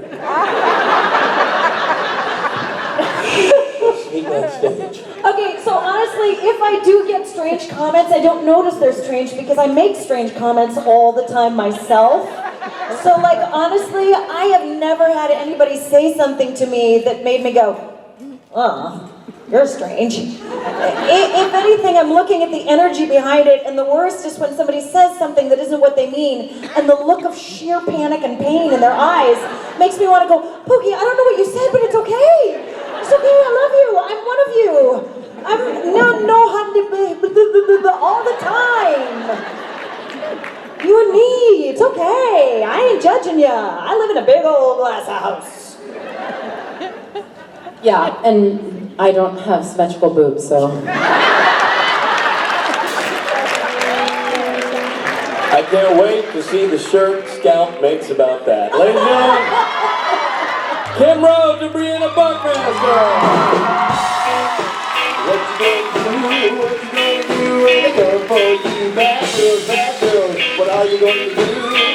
Sneak on stage. Okay, so honestly, if I do get strange comments, I don't notice they're strange because I make strange comments all the time myself. So like, honestly, I have never had anybody say something to me that made me go, oh, you're strange. If anything, I'm looking at the energy behind it, and the worst is when somebody says something that isn't what they mean, and the look of sheer panic and pain in their eyes makes me want to go, Pookie, I don't know what you said, but it's okay. It's okay, I love you, I'm one of you. I'm no honey, all the time. You and me, it's okay. I ain't judging ya. I live in a big old glass house. Yeah, and I don't have symmetrical boobs, so... I can't wait to see the shirt Scout makes about that. Ladies and gentlemen, Kim Rhodes and Brianna Buckmaster. What you gonna do? What you gonna do when they come for you? Bad girls, bad girls. What are you gonna do?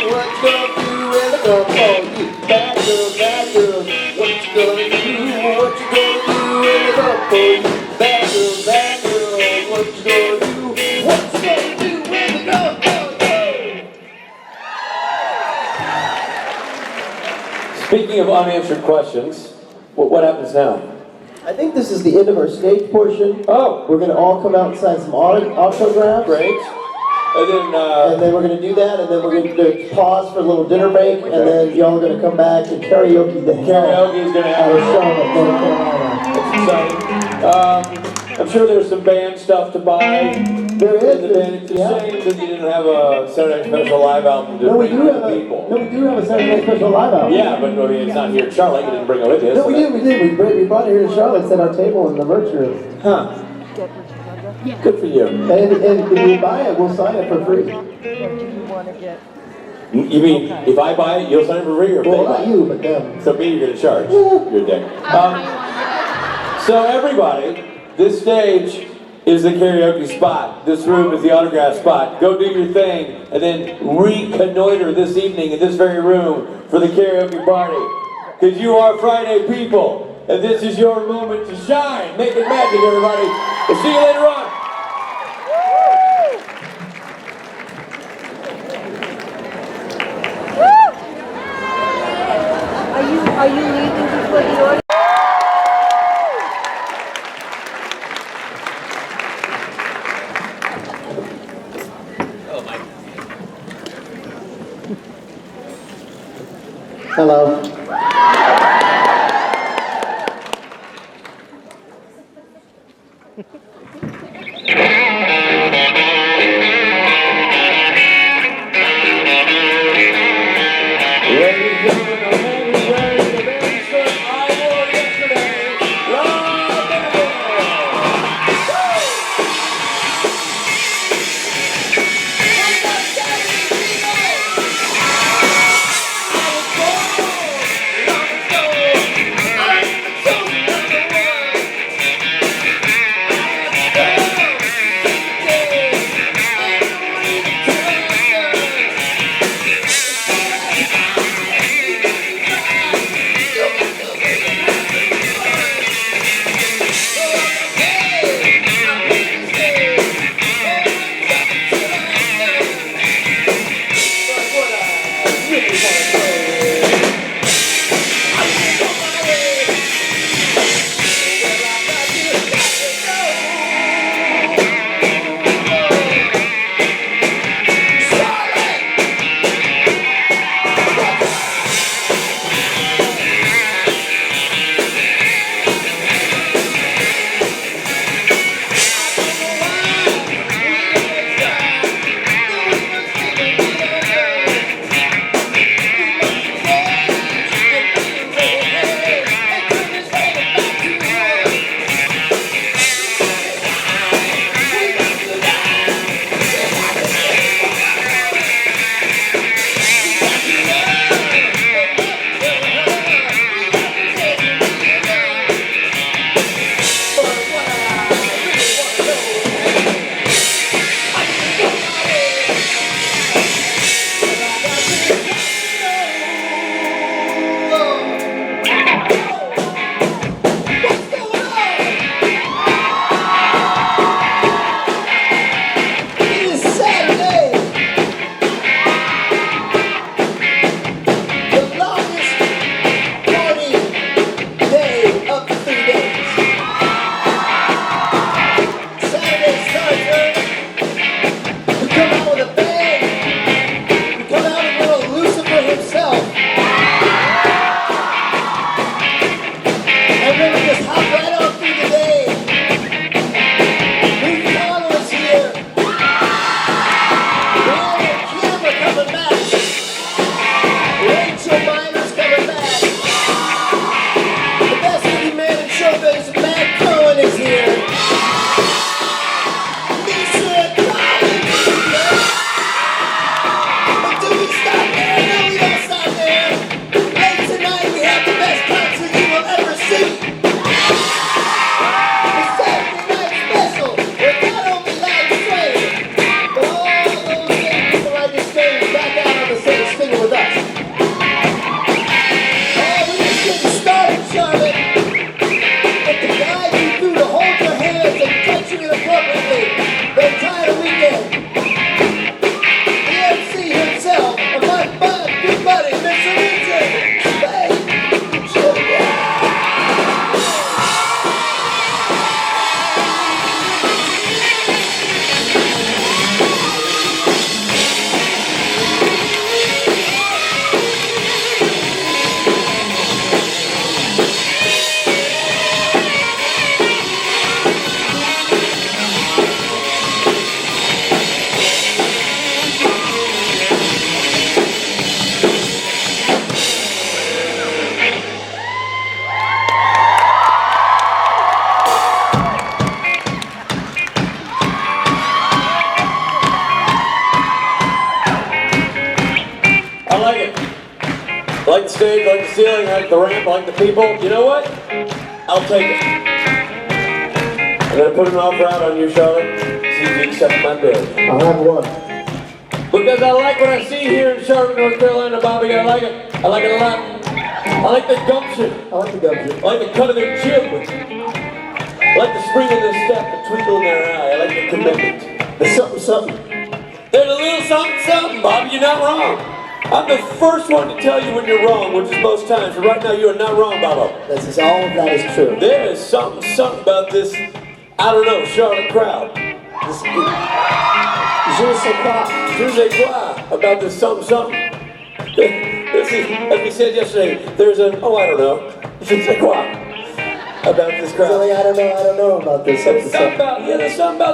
What you gonna do when they come for you? Bad girls, bad girls. What you gonna do? What you gonna do when they come for you? Bad girls, bad girls. What you gonna do? What you gonna do when they come for you? Speaking of unanswered questions, what happens now? I think this is the end of our stage portion. Oh. We're going to all come out and sign some autographs. Great. And then we're going to do that, and then we're going to pause for a little dinner break, and then y'all are going to come back and karaoke the hell Karaoke is going to out of happen. Charlotte, North Carolina. That's exciting. I'm sure there's some band stuff to buy. There is. It's a shame that you didn't have a Saturday Night Special live album to bring to the people. No, we do have a Saturday Night Special live album. Yeah, but it's not here in Charlotte. You didn't bring it with you. No, we did. We brought it here to Charlotte. It's at our table in the merch room. Huh. Good for you. And if you buy it, we'll sign it for free. You mean, if I buy it, you'll sign it for free, or if Well, they buy not it? you, but them. So me, you're going to charge. You're a dick. So everybody, this stage is the karaoke spot. This room is the autograph spot. Go do your thing, and then reconnoiter this evening in this very room for the karaoke party. Because you are Friday people, and this is your moment to shine. Make it magic, everybody. We'll see you later on. Are you leaving before the audience? Hello. just hop right on through the day. Who's calling us here? Ryan and Kim are coming back. Rachel Miner's coming back. The best looking man in showbiz, Matt Cohen, is here. Lisa Collins is here. But do we stop there? No, we don't stop there. Late tonight, we have the best concert you will ever see. The Saturday night special with not only Louden Swain, but all those same people on the stage back out on the stage singing with us. Oh, we're just getting started, Charlotte. But the guy who knew to hold your hands and touch you inappropriately the entire weekend. The MC himself, my good buddy, Mr. Richard Speight. I like it. I like the stage, I like the ceiling, I like the ramp, I like the people. You know what? I'll take it. I'm gonna put an offer out on you, Charlotte. See if you accept my bid. I'll have one. Because I like what I see here in Charlotte, North Carolina, Bobby. I like it. I like it a lot. I like the gumption. I like the gumption. I like the cut of their jib. I like the spring in their step, the twinkle in their eye. I like the commitment. There's something. There's a little something, Bobby. You're not wrong. I'm the first one to tell you when you're wrong, which is most times. But right now, you are not wrong, Bobo. This is all of that is true. There is something about this, I don't know, Charlotte crowd. This, je ne sais quoi. About this something. This is, as we said yesterday, there's an, I don't know, je ne sais quoi. About this crowd. Really, I don't know about this. There's something about the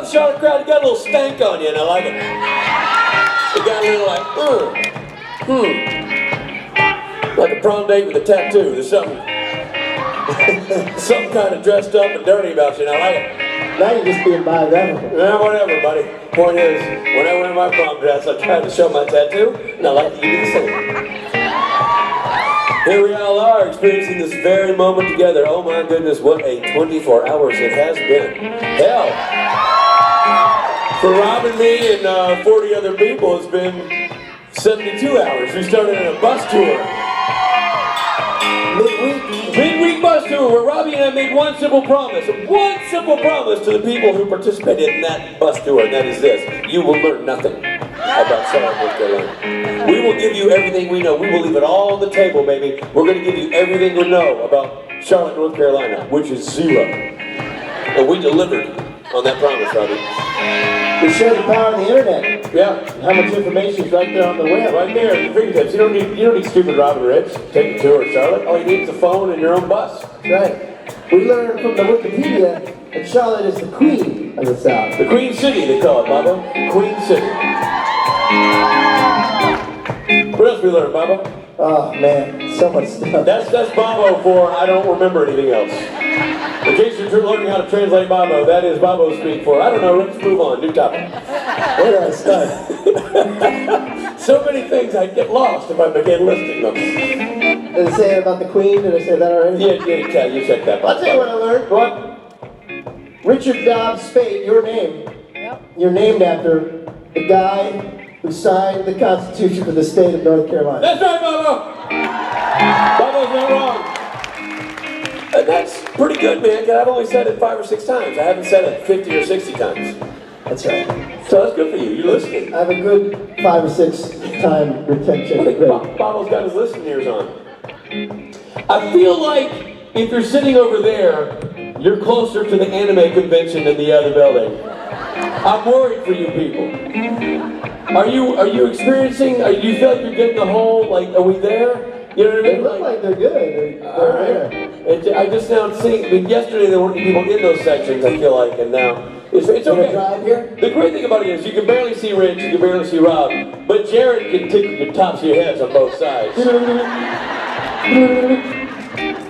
Charlotte crowd. You got a little stank on you, and I like it. You got a little like a prom date with a tattoo. There's something kind of dressed up and dirty about you, and I like it. Now you're just being biographical. Yeah, whatever, buddy. Point is, when I wear my prom dress, I try to show my tattoo, and I like that you do the same. Here we all are, experiencing this very moment together. Oh my goodness, what a 24 hours it has been. Hell, for Rob and me and 40 other people, it's been 72 hours. We started in a bus tour. Midweek bus tour where Robbie and I made one simple promise to the people who participated in that bus tour, and that is this: you will learn nothing about Charlotte, North Carolina. We will give you everything we know. We will leave it all on the table, baby. We're going to give you everything we know about Charlotte, North Carolina, which is zero. And we delivered on that promise, Robbie. We showed the power of the internet. Yeah. How much information is right there on the web. Right there at your fingertips. You don't need stupid Robin Rich. Take a tour of Charlotte. All you need is a phone and your own bus. That's right. We learned from the Wikipedia that Charlotte is the queen of the South. The Queen City, they call it, Baba. The Queen City. What else we learned, Baba? Oh man, so much stuff. That's Bobo for I don't remember anything else. In case you're learning how to translate Bobo, that is Bobo speak for I don't know, let's move on, new topic. Where do I start? So many things I'd get lost if I began listing them. Did I say about the Queen? Did I say that already? Yeah, you check that box. I'll tell you what I learned. What? Richard Dobbs Speight, your name. Yep. You're named after the guy who signed the Constitution for the state of North Carolina. That's right, Bobo! Bobo's not wrong. And that's pretty good, man, because I've only said it 5 or 6 times. I haven't said it 50 or 60 times. That's right. So that's good for you. You're listening. I have a good 5 or 6 time retention. I think Bobo's got his listening ears on. I feel like if you're sitting over there, you're closer to the anime convention than the other building. I'm worried for you people. Are you experiencing, do you feel like you're getting the whole, like, are we there? You know what I They mean? look like they're good. I just now seeing. I mean, yesterday there weren't people in those sections. I feel like, and now it's okay. Drive here? The great thing about it is you can barely see Rich, you can barely see Rob, but Jared can tickle your tops of your heads on both sides.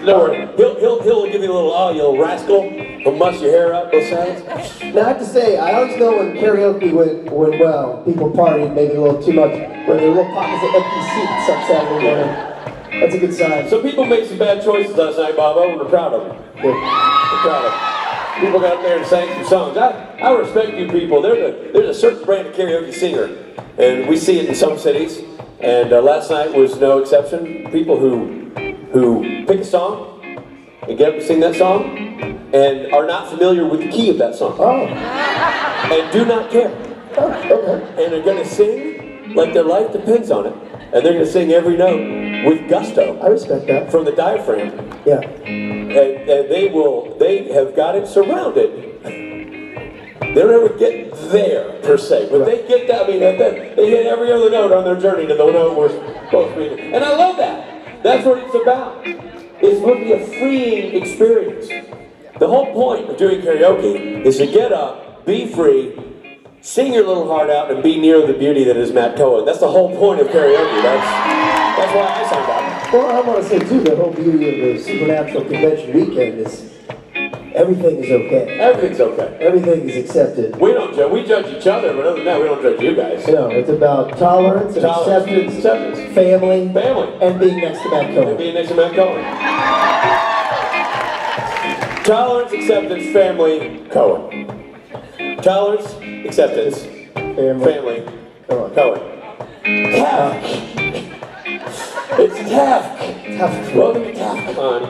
Don't worry, he'll give you a little, oh, you little rascal. He'll muss your hair up both sides. Now I have to say, I always know when karaoke went well, people partied maybe a little too much, when there were little pockets of empty seats on Saturday morning. That's a good sign. So people made some bad choices last night, Bobo, and we're proud of them. Good. We're proud of them. People got up there and sang some songs. I respect you people. There's a certain brand of karaoke singer, and we see it in some cities, and last night was no exception. People who pick a song and get up and sing that song and are not familiar with the key of that song. Oh. And do not care. Oh, okay. And are going to sing like their life depends on it. And they're going to sing every note with gusto. I respect that. From the diaphragm. Yeah. And they have got it surrounded. They don't ever get there, per se, but they get that, I mean, they hit every other note on their journey to the note we're supposed to be. And I love that. That's what it's about. It's supposed to be a freeing experience. The whole point of doing karaoke is to get up, be free, sing your little heart out, and be near the beauty that is Matt Cohen. That's the whole point of karaoke. That's why I signed up. Well, I want to say too, the whole beauty of the Supernatural Convention weekend is everything is okay. Everything's okay. Everything is accepted. We don't judge. We judge each other, but other than that, we don't judge you guys. No, it's about tolerance and acceptance, family, and being next to Matt Cohen. And being next to Matt Cohen. Tolerance, acceptance, family, Cohen. Tolerance, acceptance, family, Cohen. Tafk. It's Tafk. Welcome to TAFCon.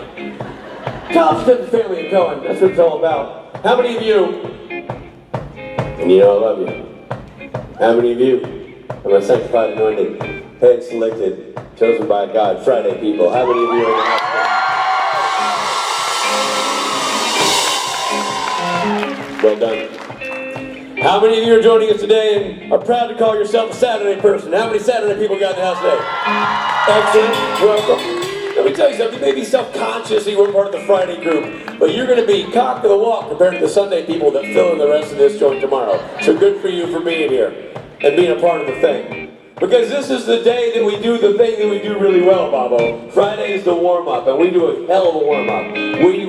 Tolerance, acceptance, family, and Cohen. That's what it's all about. How many of you, and you know I love you, how many of you are my sanctified, anointed, hand selected, chosen by God, Friday people? How many of you are in the house? Well done. How many of you are joining us today and are proud to call yourself a Saturday person? How many Saturday people got in the house today? Excellent. Welcome. Let me tell you something. You may be self-conscious that you weren't part of the Friday group, but you're going to be cock of the walk compared to the Sunday people that fill in the rest of this joint tomorrow. So good for you for being here and being a part of the thing. Because this is the day that we do the thing that we do really well, Bobo. Friday is the warm-up, and we do a hell of a warm-up. We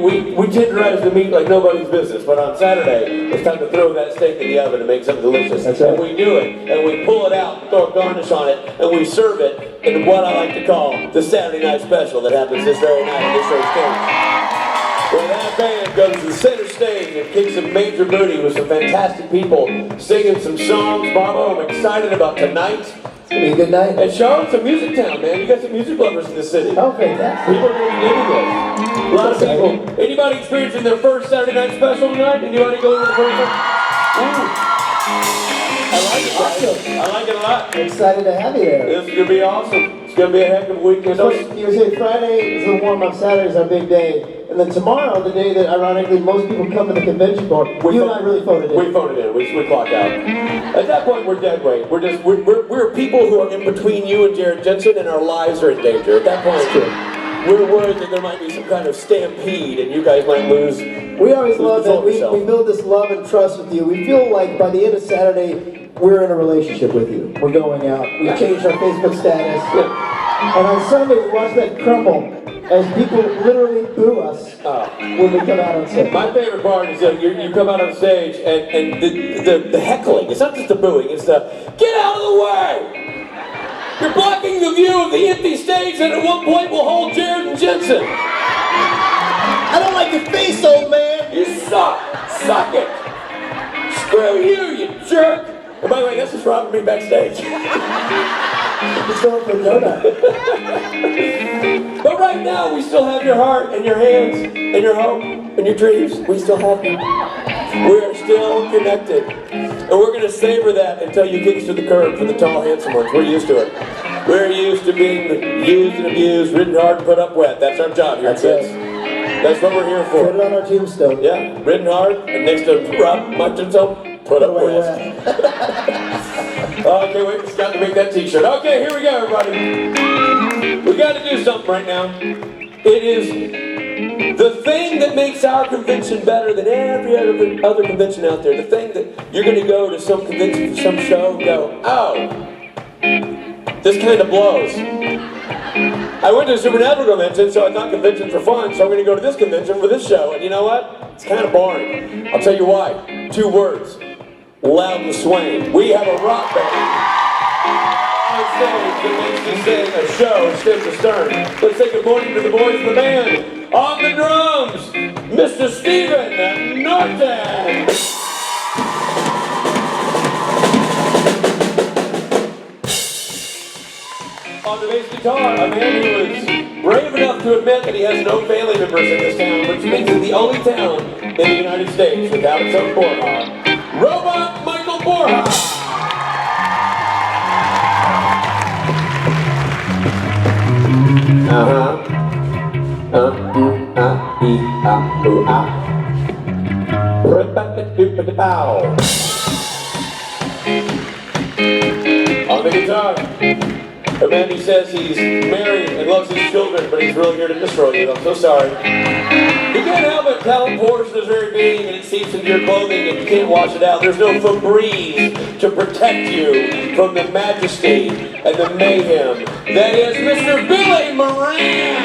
tenderize the meat like nobody's business, but on Saturday, it's time to throw that steak in the oven and make something delicious. That's right. And we do it, and we pull it out, throw a garnish on it, and we serve it in what I like to call the Saturday night special that happens this very night at this very stage. Where that band goes to the center stage and kicks some major booty with some fantastic people singing some songs. Bobo, I'm excited about tonight. It's going to be a good night. And Charlotte's a music town, man. You got some music lovers in the city. Oh, fantastic. People are going to be digging this. A lot of people. Anybody experiencing their first Saturday night special tonight? Anybody going to the first one? Ooh. I like it, guys. I like it a lot. I'm excited to have you there. This is going to be awesome. It's going to be a heck of a weekend. You were saying Friday is the warm-up, Saturday is our big day. And then tomorrow, the day that ironically most people come to the convention for, you and I really phoned it in. We phoned it in. We clock out. At that point, we're dead weight. We're people who are in between you and Jared Jensen, and our lives are in danger. At that point, we're worried that there might be some kind of stampede, and you guys might lose. We always love that we build this love and trust with you. We feel like by the end of Saturday, we're in a relationship with you. We're going out. We changed our Facebook status. And on Sunday, we watch that crumble as people literally boo us when we come out on stage. My favorite part is that you come out on stage and the heckling. It's not just the booing, it's the, get out of the way! You're blocking the view of the empty stage that at one point will hold Jared and Jensen. I don't like your face, old man! You suck! Suck it! Screw you jerk! And by the way, this is Rob and me backstage. Just going for donut. But right now, we still have your heart and your hands and your hope and your dreams. We still have them. We are still connected. And we're going to savor that until you kick us to the curb for the tall, handsome ones. We're used to it. We're used to being used and abused, ridden hard and put up wet. That's our job here, kids. That's what we're here for. Put it on our tombstone. Yeah, ridden hard, and next to Rob Munchausen, put up wet. Oh, I can't wait for Scott to make that t-shirt. Okay, here we go, everybody. We got to do something right now. It is the thing that makes our convention better than every other convention out there. The thing that you're going to go to some convention for some show and go, oh, this kind of blows. I went to a Supernatural convention, so I thought conventions were fun, so I'm going to go to this convention for this show. And you know what? It's kind of boring. I'll tell you why. 2 words. Louden Swain. We have a rock band on stage that makes you sing a show stem to stern. Let's say good morning to the boys of the band. On the drums, Mr. Stephen Norton. On the bass guitar, a man who is brave enough to admit that he has no family members in this town, which makes it the only town in the United States without its own Borja. Robot Michael Borja! On the guitar, a man who says he's married and loves his children, but he's really here to destroy you. I'm so sorry. You can't help it. Talent pours into his very being, and it seeps into your clothing, and you can't wash it out. There's no Febreze to protect you from the majesty and the mayhem that is Mr. Billy Moran.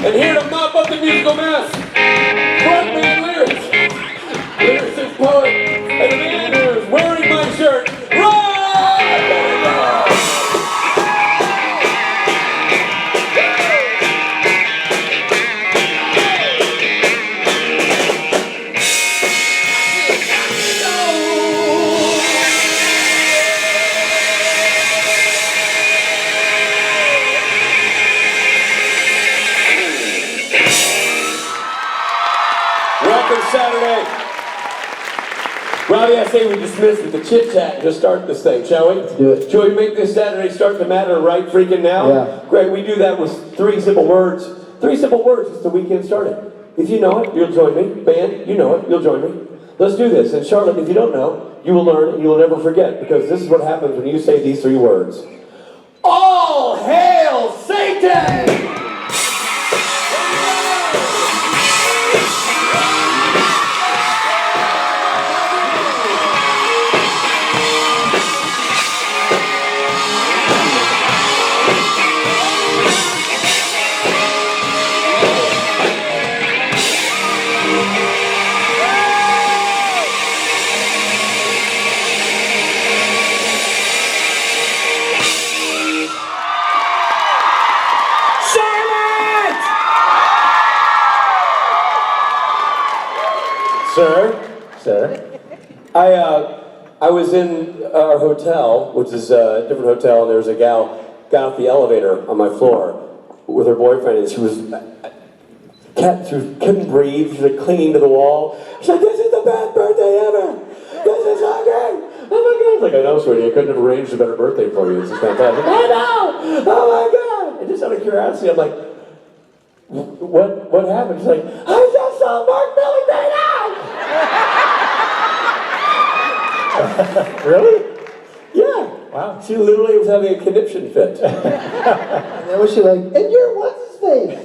And here to mop up the musical mess, frontman lyrics, lyricist poet, and the man who is wearing my shirt, Saturday. Robbie, I say we dismiss with the chit-chat and just start this thing, shall we? Let's do it. Shall we make this Saturday start to matter right freaking now? Yeah. Great, we do that with 3 simple words. 3 simple words as the weekend started. If you know it, you'll join me. Band, you know it, you'll join me. Let's do this. And Charlotte, if you don't know, you will learn and you will never forget, because this is what happens when you say these 3 words. All hail Satan! Sir, I was in our hotel, which is a different hotel, and there was a gal got off the elevator on my floor with her boyfriend, and she couldn't breathe. She was like clinging to the wall. She's like, "This is the best birthday ever. This is so great. Oh my God!" I was like, "I know, sweetie. I couldn't have arranged a better birthday for you. This is fantastic." I know. Oh my God! And just out of curiosity, I'm like, "What happened?" She's like, "I just saw Mark Billy Day out." Really? Yeah. Wow. She literally was having a conniption fit. And then was she like, and you're what's his face?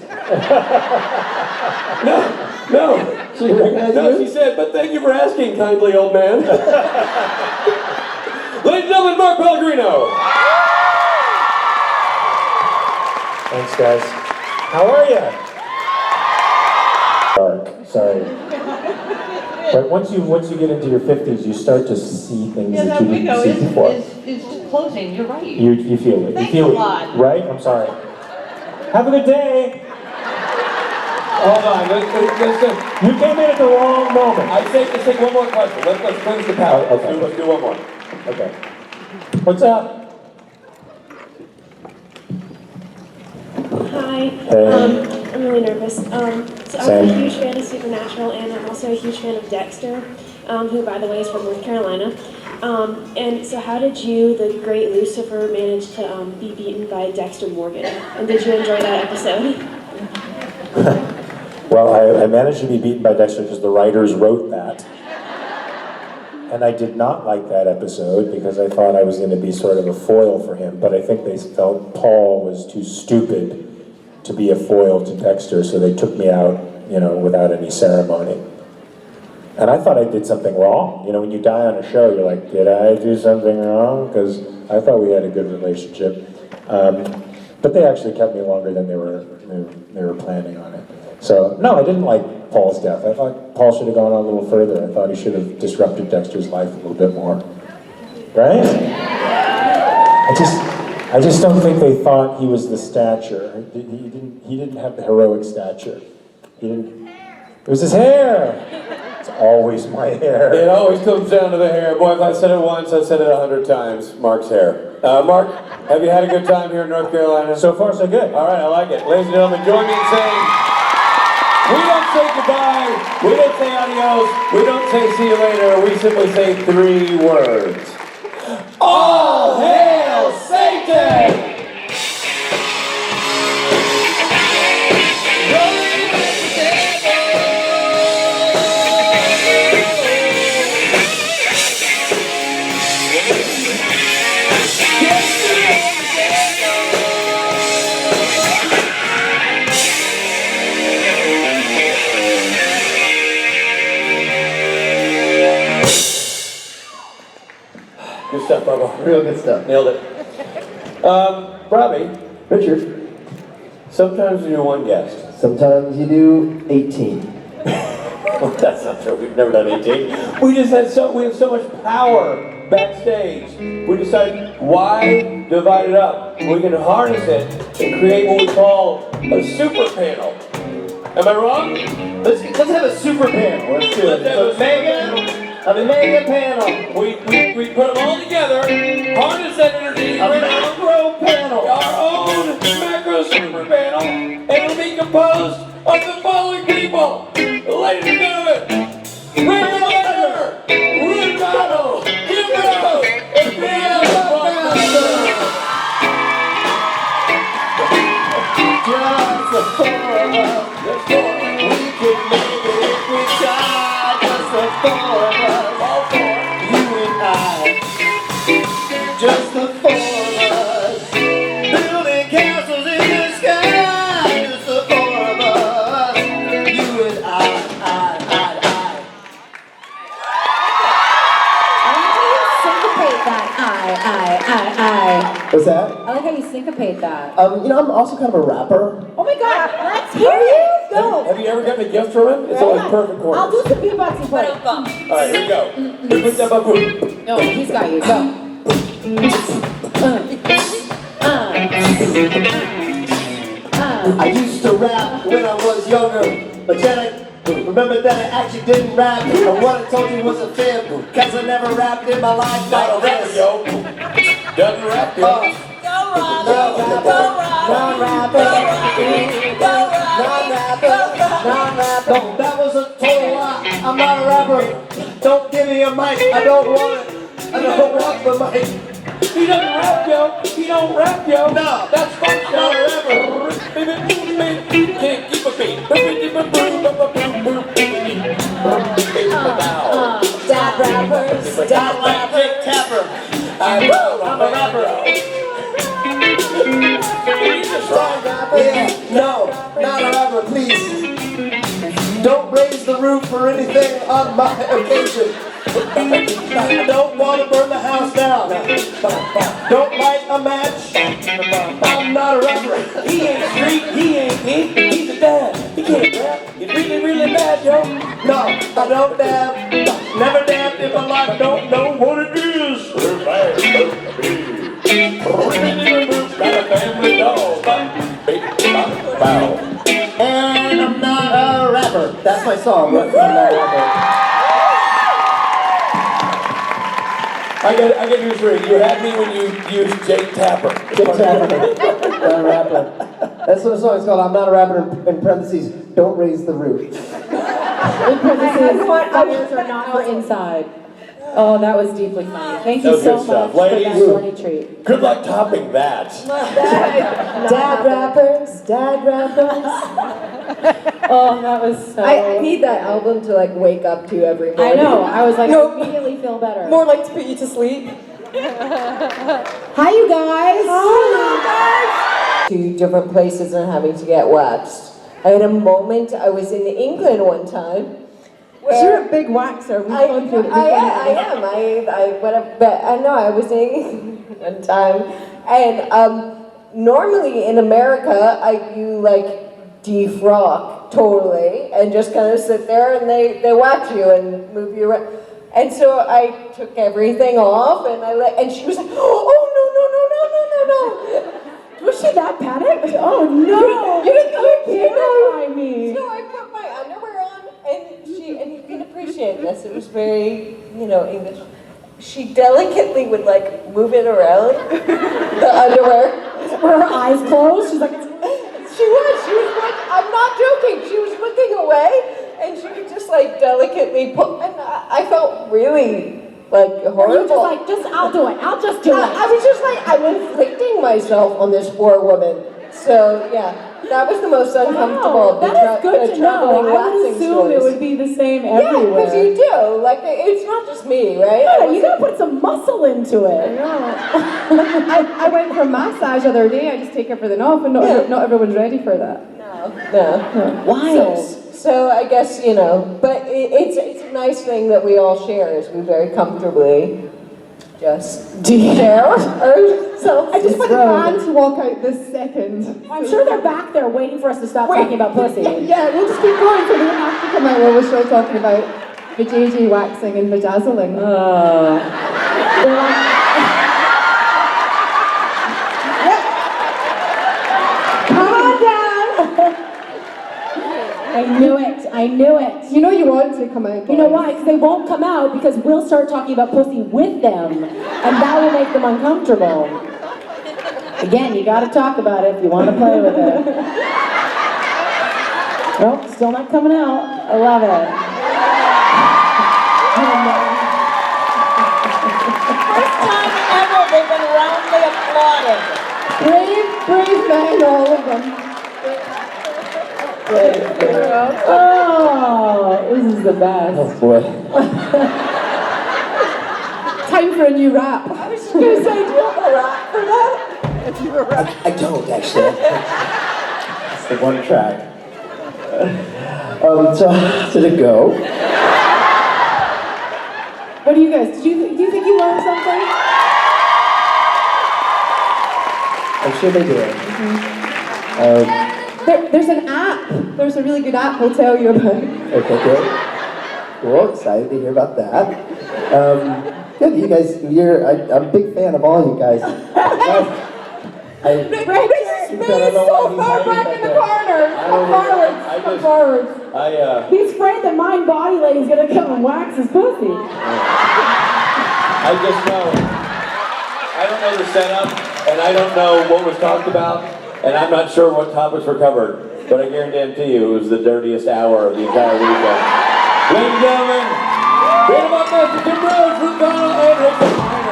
No. She recognized you? She said, "But thank you for asking, kindly old man." Ladies and gentlemen, Mark Pellegrino. Thanks, guys. How are you? Dark. Sorry. But once you get into your 50s, you start to see things that you didn't see before. It's closing, you're right. You feel it. Thanks you feel a lot. it, right? I'm sorry. Have a good day. Hold on. Let's You came in at the wrong moment. let's take one more question. Let's cleanse the palate. Okay. Let's do one more. Okay. What's up? Hi. Hey. I'm really nervous. So I'm Same. a huge fan of Supernatural, and I'm also a huge fan of Dexter. who, by the way, is from North Carolina. And so how did you, the great Lucifer, manage to be beaten by Dexter Morgan? And did you enjoy that episode? Well, I managed to be beaten by Dexter because the writers wrote that. And I did not like that episode because I thought I was going to be sort of a foil for him, but I think they felt Paul was too stupid to be a foil to Dexter, so they took me out, without any ceremony. And I thought I did something wrong. When you die on a show, you're like, did I do something wrong? Because I thought we had a good relationship. But they actually kept me longer than they were planning on it. So, no, I didn't like Paul's death. I thought Paul should have gone on a little further. I thought he should have disrupted Dexter's life a little bit more. Right? I just don't think they thought he was the stature. He didn't have the heroic stature. It was his hair. It's always my hair. It always comes down to the hair. Boy, if I said it once, I said it 100 times. Mark's hair. Mark, have you had a good time here in North Carolina? So far, so good. All right, I like it. Ladies and gentlemen, join me in saying, we don't say goodbye, we don't say adios, we don't say see you later, we simply say 3 words. All hail Satan! Good stuff, Bubba. Real good stuff. Nailed it. Robbie. Richard. Sometimes you do 1 guest. Sometimes you do 18. Well, that's not true. We've never done 18. We have so much power backstage. We decided, why divide it up? We can harness it and create what we call a super panel. Am I wrong? Let's have a super panel. Let's do it. A mega panel. We put them all together, harness that energy, A macro panel. our own macro super panel, and it'll be composed of the following people. Ladies and gentlemen, Randy Leonard, Ruth Donald, Kim Rose, and Dan Buckmaster. Just the 4 of us. Let's go. We can make it if we try. Just the 4 of us. All 4. You and I. Just the 4 of us. Building castles in the sky. Just the 4 of us. You and I. Syncopate that. I. What's that? I like how you syncopate that. I'm also kind of a rapper. Oh my God, let's hear it. Go. Have you ever gotten a gift from him? It's always perfect corners. I'll do some beatboxing for you. All right, here we go. No, he's got you. Go. I used to rap when I was younger, but then I remember that I actually didn't rap. And what I told you was a fib, cause I never rapped in my life Not a like rapper, this. yo. Doesn't rap, yo. Non-rapper, non-rapper. No, that was a total lie. I'm not a rapper. Don't give me a mic. I don't want it. I don't want the mic. He doesn't rap, yo. He don't rap, yo. No, That's fun, yo. not a rapper. Can't keep a beat. Dad rappers. Dad like Tapper. I'm a rapper. Yeah, no, not a rapper, please. Don't raise the roof for anything on my occasion. I don't want to burn the house down. Don't light a match. I'm not a rapper. He ain't street, he ain't neat, he's a dad. He can't rap. He's really, really bad, yo. No, I don't dab. Never dabbed in my life. Don't know what it is. Got a family dog. And I'm not a rapper. That's my song. I'm not a rapper. I get news for you. You had me when you used Jake Tapper. Jake Tapper. Not a rapper. That's what the song is called. I'm not a rapper. In parentheses, don't raise the roof. In parentheses, fires are not for inside. Oh, that was deeply funny. Thank you That was so good stuff. much for that Ladies, funny treat. good luck topping that. Dad rappers. Oh, that was so... I need that album to like wake up to every morning. I know. I was like, No. immediately feel better. More like to put you to sleep. Hi, you guys. Hi. To different places and having to get waxed. I had a moment, I was in England one time. You're a big waxer. We've gone through it. I am. I was in England one time, and normally in America, you like defrock totally and just kind of sit there and they wax you and move you around. And so I took everything off and and she was like, oh no. Was she that panicked? Oh no! You didn't terrify me. So I put my underwear on and you can appreciate this, it was very, English. She delicately would like move it around, the underwear. Were her eyes closed? She's like, She was like, I'm not joking, she was looking away and she would just like delicately pull, and I felt really like horrible. you just like, I'll do it, I'll just do it. I was just like, I'm inflicting myself on this poor woman. So yeah, that was the most uncomfortable. That is good to know. I would assume it would be the same everywhere. Yeah, because you do. Like, it's not just me, right? Yeah, you gotta put some muscle into it. I went for a massage the other day. I just take everything off, and not everyone's ready for that. No. Wild. So I guess, but it's a nice thing that we all share, is we very comfortably just share ourselves. I just want the band to walk out this second. I'm sure they're back there waiting for us to stop talking about pussy. Yeah, we'll just keep going so they don't have to come out while we're still talking about vajayjay waxing and vajazzling. I knew it. You know you want to come out. You know why? Because they won't come out because we'll start talking about pussy with them, and that will make them uncomfortable. Again, you gotta talk about it if you want to play with it. Nope, still not coming out. I love it. First time ever they've been roundly applauded. Brave men, all of them. Oh, this is the best. Oh boy. Time for a new rap. I was just going to say, do you have a rap for that? I don't actually. It's the one track. So to go. What do you guys, do you think you learned something? I'm sure they did. There's an app. There's a really good app we'll tell you about. Okay, great. Cool, excited to hear about that. Good, you guys, I'm a big fan of all you guys. He's so far back in the corner. Come forward. He's afraid the mind-body lady's gonna come and wax his pussy. I just know. I don't know the setup, and I don't know what was talked about, and I'm not sure what topics were covered, but I guarantee you it was the dirtiest hour of the entire weekend. Ladies and gentlemen, we have our Mr. Tim Rose, Ruth Donald, and Rick Miner.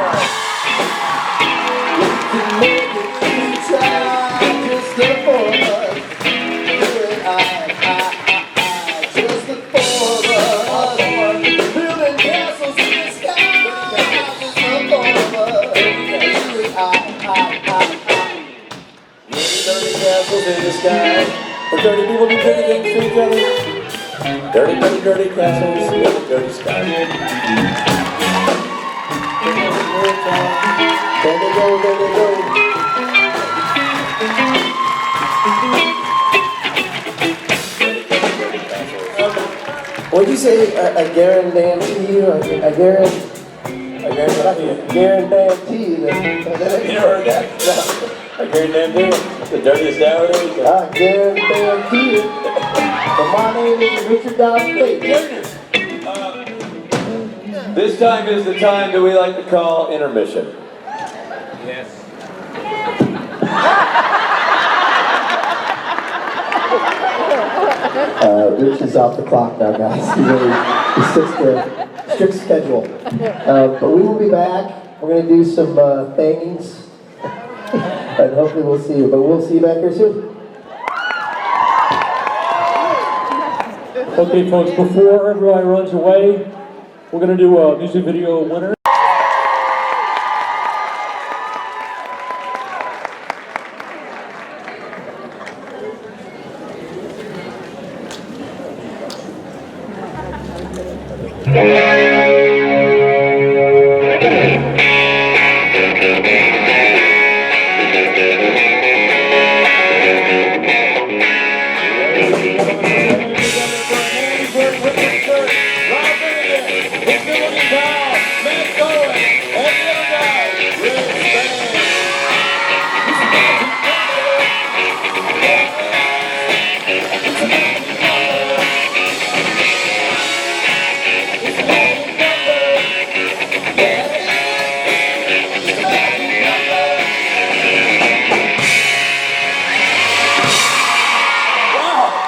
In the sky, where dirty people do dirty things to each other. Dirty, dirty, dirty castles in the dirty sky. There they go, there they go. What'd you say? I guarantee you. I guarantee you that. You never heard that? No. I guarantee you. The dirtiest hour of the weekend. I guarantee you. But my name is Richard Speight. This time is the time that we like to call intermission. Yes. Rich is off the clock now, guys. He sticks to a strict schedule. But we will be back. We're going to do some things. And hopefully we'll see you. But we'll see you back here soon. Okay, folks, before everybody runs away, we're going to do a music video winner.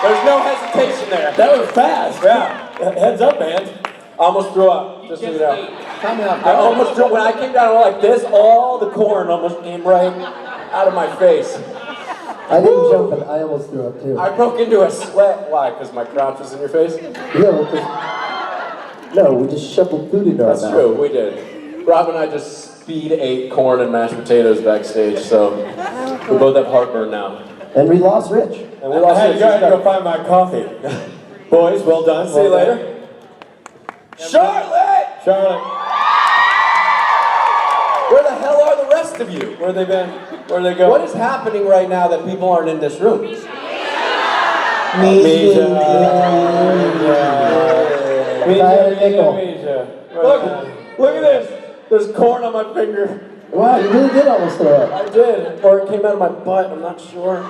There's no hesitation there. That was fast. Yeah. Heads up, man. I almost threw up. Just so you know. I almost threw. When I came down like this, all the corn almost came right out of my face. I didn't jump, but I almost threw up too. I broke into a sweat. Why? Because my crotch was in your face? No, we just shoveled food into our mouth. That's true. We did. Rob and I just speed ate corn and mashed potatoes backstage, so we both have heartburn now. And we lost Rich. And we lost Rich. You gotta go find my coffee. Boys, well done. See you later. Charlotte! Charlotte. Where the hell are the rest of you? Where they been? Where they go? What is happening right now that people aren't in this room? Look at this. There's corn on my finger. Wow, you really did almost throw up. I did. Or it came out of my butt. I'm not sure.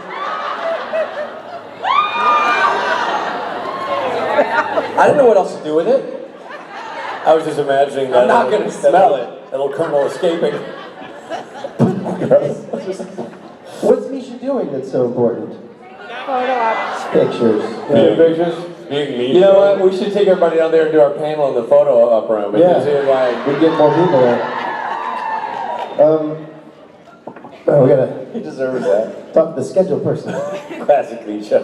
I didn't know what else to do with it. I was just imagining that. I'm not going to smell it. That little kernel escaping. What's Misha doing that's so important? Photo ops. Pictures. Pictures? You know what? We should take everybody down there and do our panel in the photo up room. Yeah. Like, we get more people there. We gotta. He deserves that. Talk to the schedule person. Classic Misha.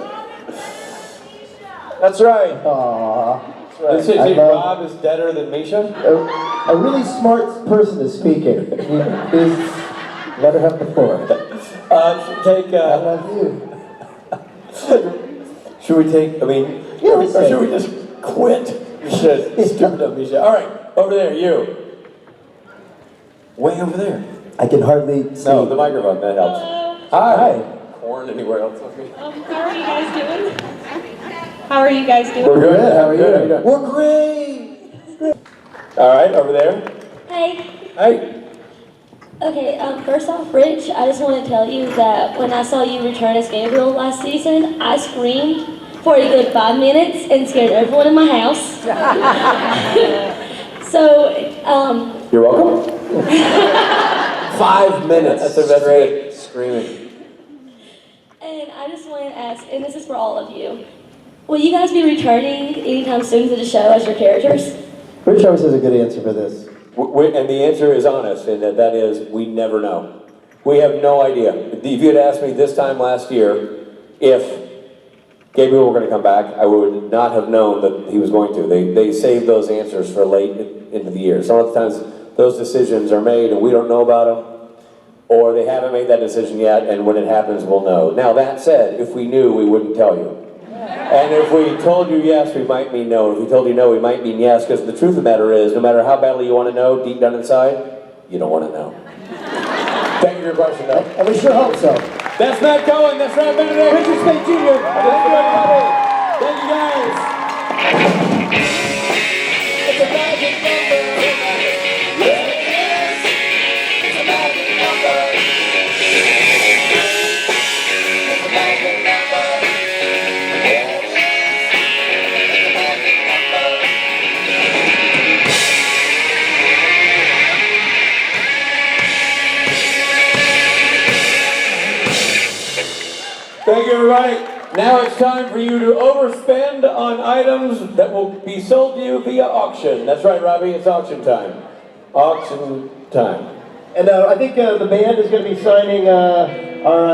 That's right. Aww. That's right. Rob is deader than Misha? A really smart person is speaking. Please let her have the floor. Take. I love you. Should we take? I mean, Yeah, or should we just quit? We should. Stupid up, Misha. All right, over there, you. Way over there. I can hardly see. No, the microphone. That helps. Hi. Corn anywhere else? Okay. How are you guys doing? How are you guys doing? We're good. How are you? We're great. All right, over there. Hey. Hey. Okay, first off, Rich, I just want to tell you that when I saw you return as Gabriel last season, I screamed for a good 5 minutes and scared everyone in my house. So, You're welcome. 5 minutes. That's great. Screaming. And I just want to ask, and this is for all of you, will you guys be returning anytime soon to the show as your characters? Rich always has a good answer for this. And the answer is honest, and that is, we never know. We have no idea. If you had asked me this time last year if Gabriel were going to come back, I would not have known that he was going to. They saved those answers for late into the year. Some of the times those decisions are made and we don't know about them, or they haven't made that decision yet, and when it happens, we'll know. Now that said, if we knew, we wouldn't tell you. And if we told you yes, we might mean no. If we told you no, we might mean yes, because the truth of the matter is, no matter how badly you want to know, deep down inside, you don't want to know. Thank you for your question, though. And we sure hope so. That's Matt Cohen, that's Rob Benedict, Richard Speight Jr. Thank you, everybody. Thank you, guys. It's a magic number. Yes, it's a magic number. It's a magic number. Thank you, everybody. Now it's time for you to overspend on items that will be sold to you via auction. That's right, Robbie, it's auction time. Auction time. And I think the band is going to be signing our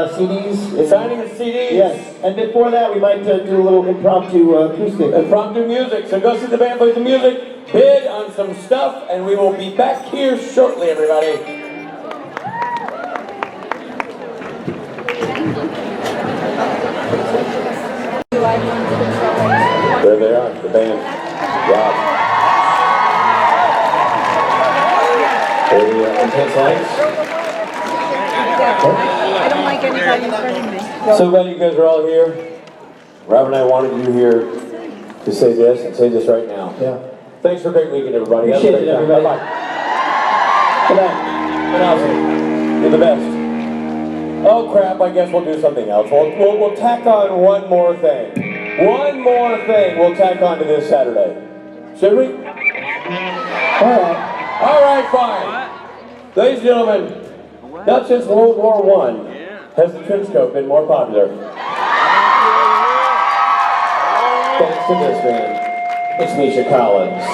CDs. Signing the CDs? Yes. And before that, we might do a little impromptu acoustic. Impromptu music. So go see the band play some music, bid on some stuff, and we will be back here shortly, everybody. There they are, the band. Rob. Any intense lights? I don't like anybody in front of me. So glad you guys are all here. Rob and I wanted you here to say this and say this right now. Yeah. Thanks for a great weekend, everybody. Appreciate it, everybody. Bye-bye. Good night. And awesome. You're the best. Oh crap, I guess we'll do something else. We'll tack on one more thing. One more thing we'll tack on to this Saturday. Should we? All right, fine. Ladies and gentlemen, not since World War I has the trench coat been more popular. Thanks to this man. It's Misha Collins.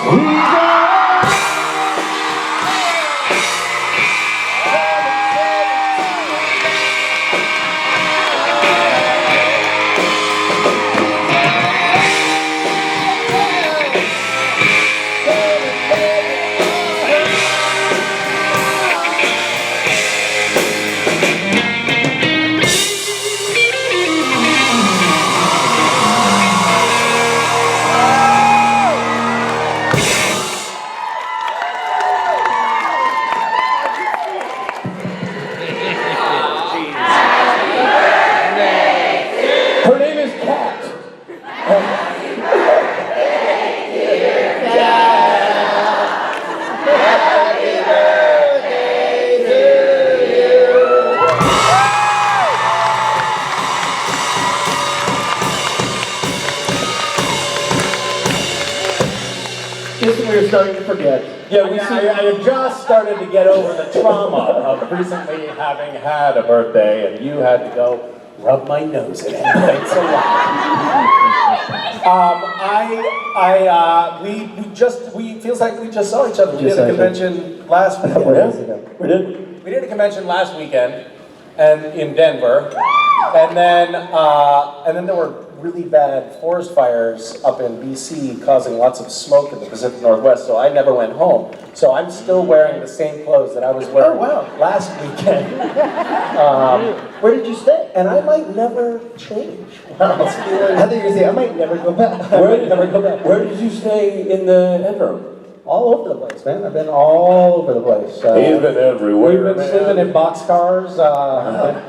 We're starting to forget. Yeah, I have just started to get over the trauma of recently having had a birthday, and you had to go rub my nose in it. Thanks a lot. We feels like we just saw each other. We did a convention last weekend. We did a convention last weekend, and in Denver, and then there were really bad forest fires up in BC causing lots of smoke in the Pacific Northwest, so I never went home. So I'm still wearing the same clothes that I was wearing last weekend. Where did you stay? And I might never change. I think you're going to say, I might never go back. Where did you stay in the interim? All over the place, man. I've been all over the place. He's been everywhere. We've been sleeping in boxcars,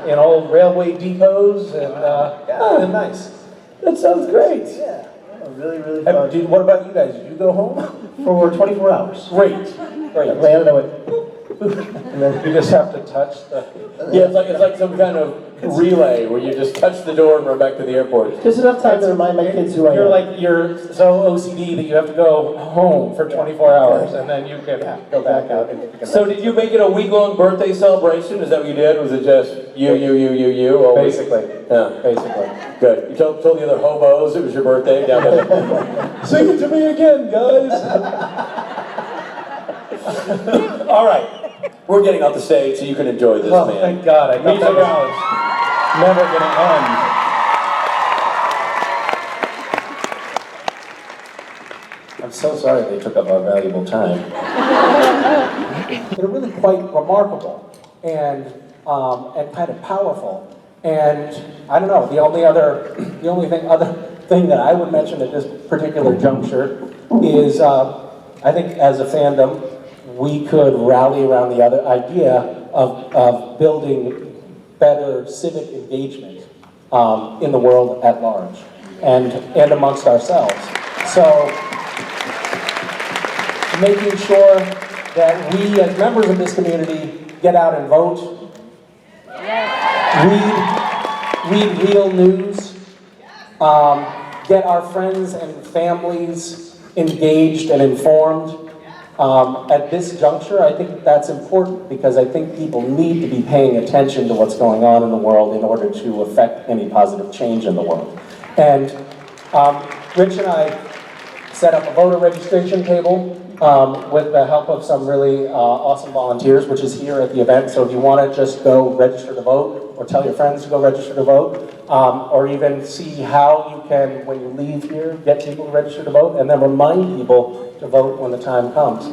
in old railway depots, and it's been nice. That sounds great. Yeah. Really, really fun. Dude, what about you guys? Did you go home? For 24 hours. Great. Landed, I went, and then you just have to touch the... Yeah, it's like some kind of relay where you just touch the door and run back to the airport. Just enough time to remind my kids who I am. You're so OCD that you have to go home for 24 hours, and then you can go back out. So did you make it a week-long birthday celebration? Is that what you did? Was it just you? Always? Basically. Yeah. Basically. Good. You told the other hobos it was your birthday down there. Sing it to me again, guys. All right. We're getting off the stage so you can enjoy this, man. Thank God. I thought that was never going to end. I'm so sorry they took up our valuable time. They're really quite remarkable and kind of powerful. And I don't know, the only thing that I would mention at this particular juncture is I think as a fandom, we could rally around the other idea of building better civic engagement in the world at large and amongst ourselves. So making sure that we as members of this community get out and vote, read real news, get our friends and families engaged and informed. At this juncture, I think that's important because I think people need to be paying attention to what's going on in the world in order to affect any positive change in the world. And Rich and I set up a voter registration table with the help of some really awesome volunteers, which is here at the event. So if you want to just go register to vote, or tell your friends to go register to vote, or even see how you can, when you leave here, get people to register to vote, and then remind people to vote when the time comes.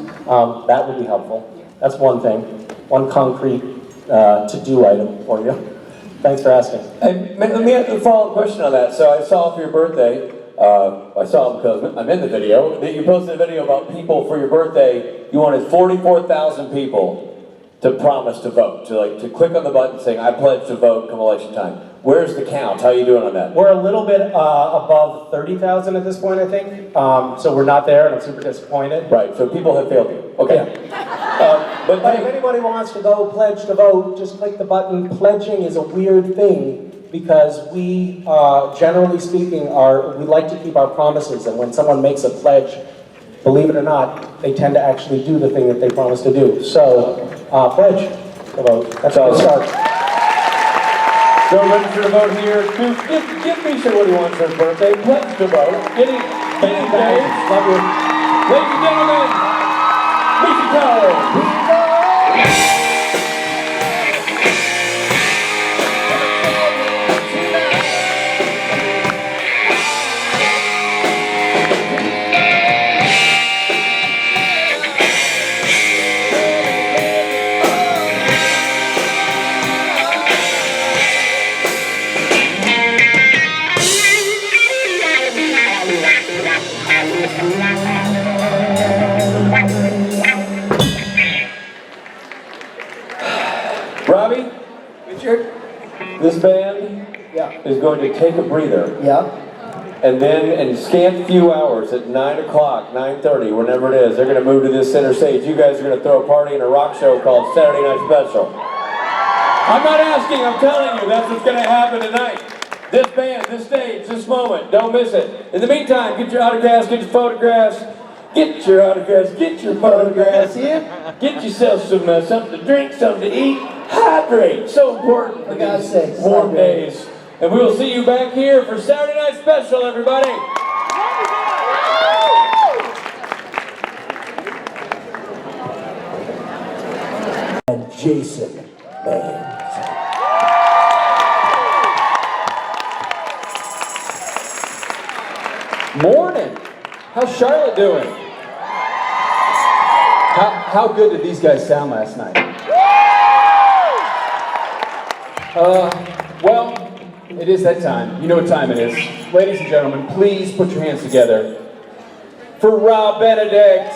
That would be helpful. That's one thing, one concrete to-do item for you. Thanks for asking. Hey, let me ask a follow-up question on that. So I saw for your birthday, I saw because I'm in the video, that you posted a video about people for your birthday. You wanted 44,000 people to promise to vote, to click on the button saying, I pledge to vote come election time. Where's the count? How are you doing on that? We're a little bit above 30,000 at this point, I think. So we're not there, and I'm super disappointed. Right, so people have failed you. Okay. Yeah. But if anybody wants to go pledge to vote, just click the button. Pledging is a weird thing because we, generally speaking, we like to keep our promises, and when someone makes a pledge, believe it or not, they tend to actually do the thing that they promised to do. So, pledge to vote. That's how it starts. Go register to vote here. Give Misha what he wants for his birthday. Pledge to vote. Get him engaged. Love you. Ladies and gentlemen, Misha Towers. Robbie? Richard? This band is going to take a breather. Yeah. And then in scant few hours at 9 o'clock, 9:30, whenever it is, they're going to move to this center stage. You guys are going to throw a party and a rock show called Saturday Night Special. I'm not asking, I'm telling you, that's what's going to happen tonight. This band, this stage, this moment, don't miss it. In the meantime, get your autographs, get your photographs, get your autographs, get your photographs, get yourself something to drink, something to eat, hydrate, so important for these warm days. And we will see you back here for Saturday Night Special, everybody. And Jason, man. Morning. How's Charlotte doing? How good did these guys sound last night? Well, it is that time. You know what time it is. Ladies and gentlemen, please put your hands together for Rob Benedict.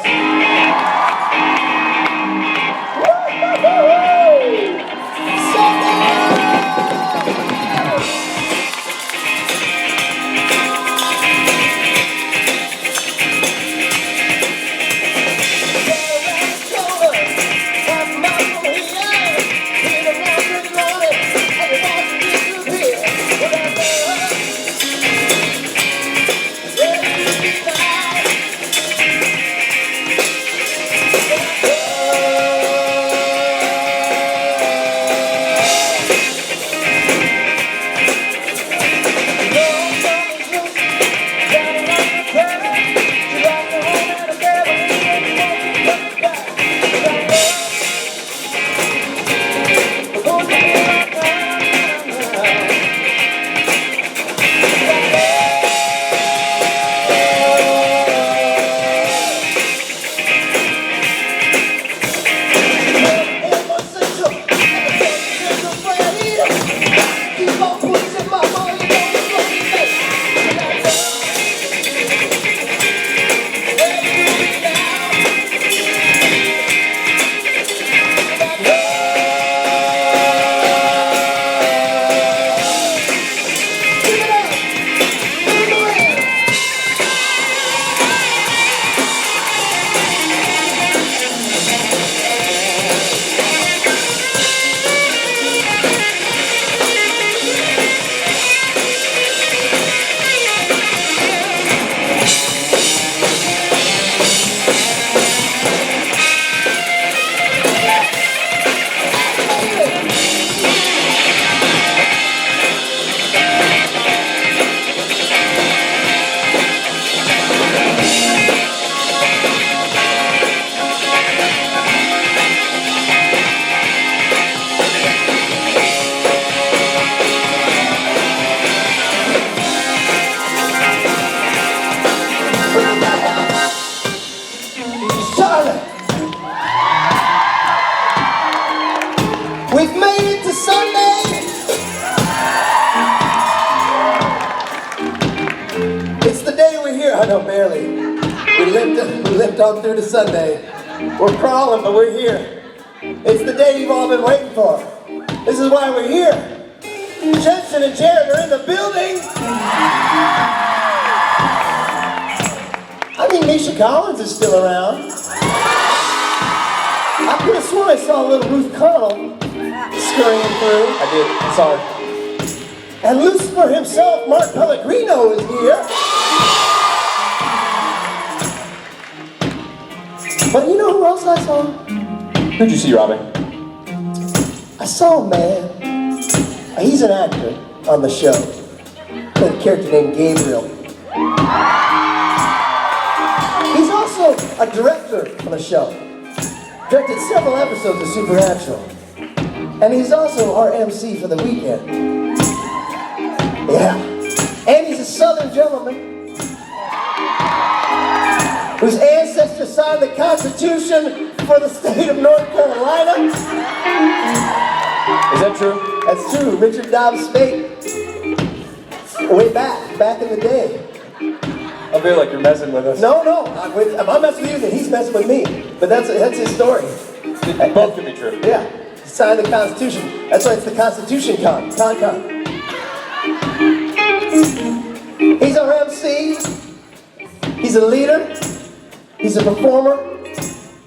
We've made it to Sunday. It's the day we're here. I know, barely. We limped on through to Sunday. We're crawling, but we're here. It's the day you've all been waiting for. This is why we're here. Jensen and Jared are in the building. I mean, Misha Collins is still around. I could have sworn I saw little Ruth Connell scurrying through. I did. I'm sorry. And Lucifer himself, Mark Pellegrino, is here. But you know who else I saw? Who'd you see, Robin? I saw a man. He's an actor on the show. Played a character named Gabriel. He's also a director on the show. Directed several episodes of Supernatural. And he's also our MC for the weekend. Yeah. And he's a Southern gentleman whose ancestors signed the Constitution for the state of North Carolina. Is that true? That's true. Richard Dobbs Speight. Way back in the day. I feel like you're messing with us. No, I'm messing with you and he's messing with me. But that's his story. Both could be true. Yeah. He signed the Constitution. That's why it's the Constitution Con. He's our MC. He's a leader. He's a performer.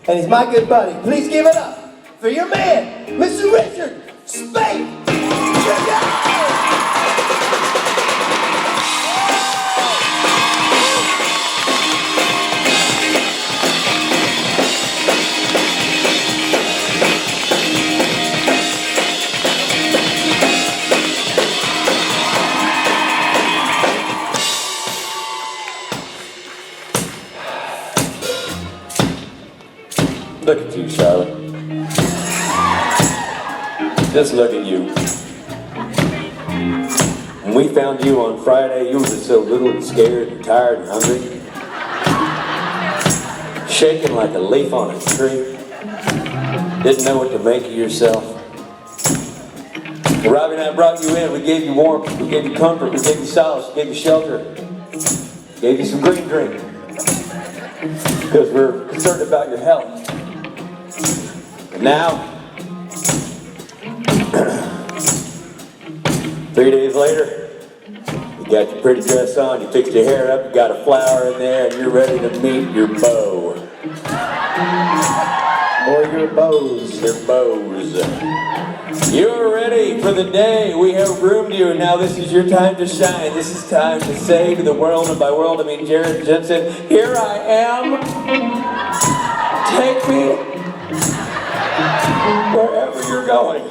And he's my good buddy. Please give it up for your man, Mr. Richard Speight. Look at you, Charlotte. Just look at you. When we found you on Friday, you were just so little and scared and tired and hungry. Shaking like a leaf on a tree. Didn't know what to make of yourself. Robbie and I brought you in. We gave you warmth. We gave you comfort. We gave you solace. We gave you shelter. Gave you some green drink. Because we're concerned about your health. Now, 3 days later, you got your pretty dress on, you fixed your hair up, you got a flower in there, and you're ready to meet your beau. Or your beaux. Your beaux. You're ready for the day. We have groomed you, and now this is your time to shine. This is time to say to the world, and by world I mean Jared Jensen, here I am. Take me wherever you're going.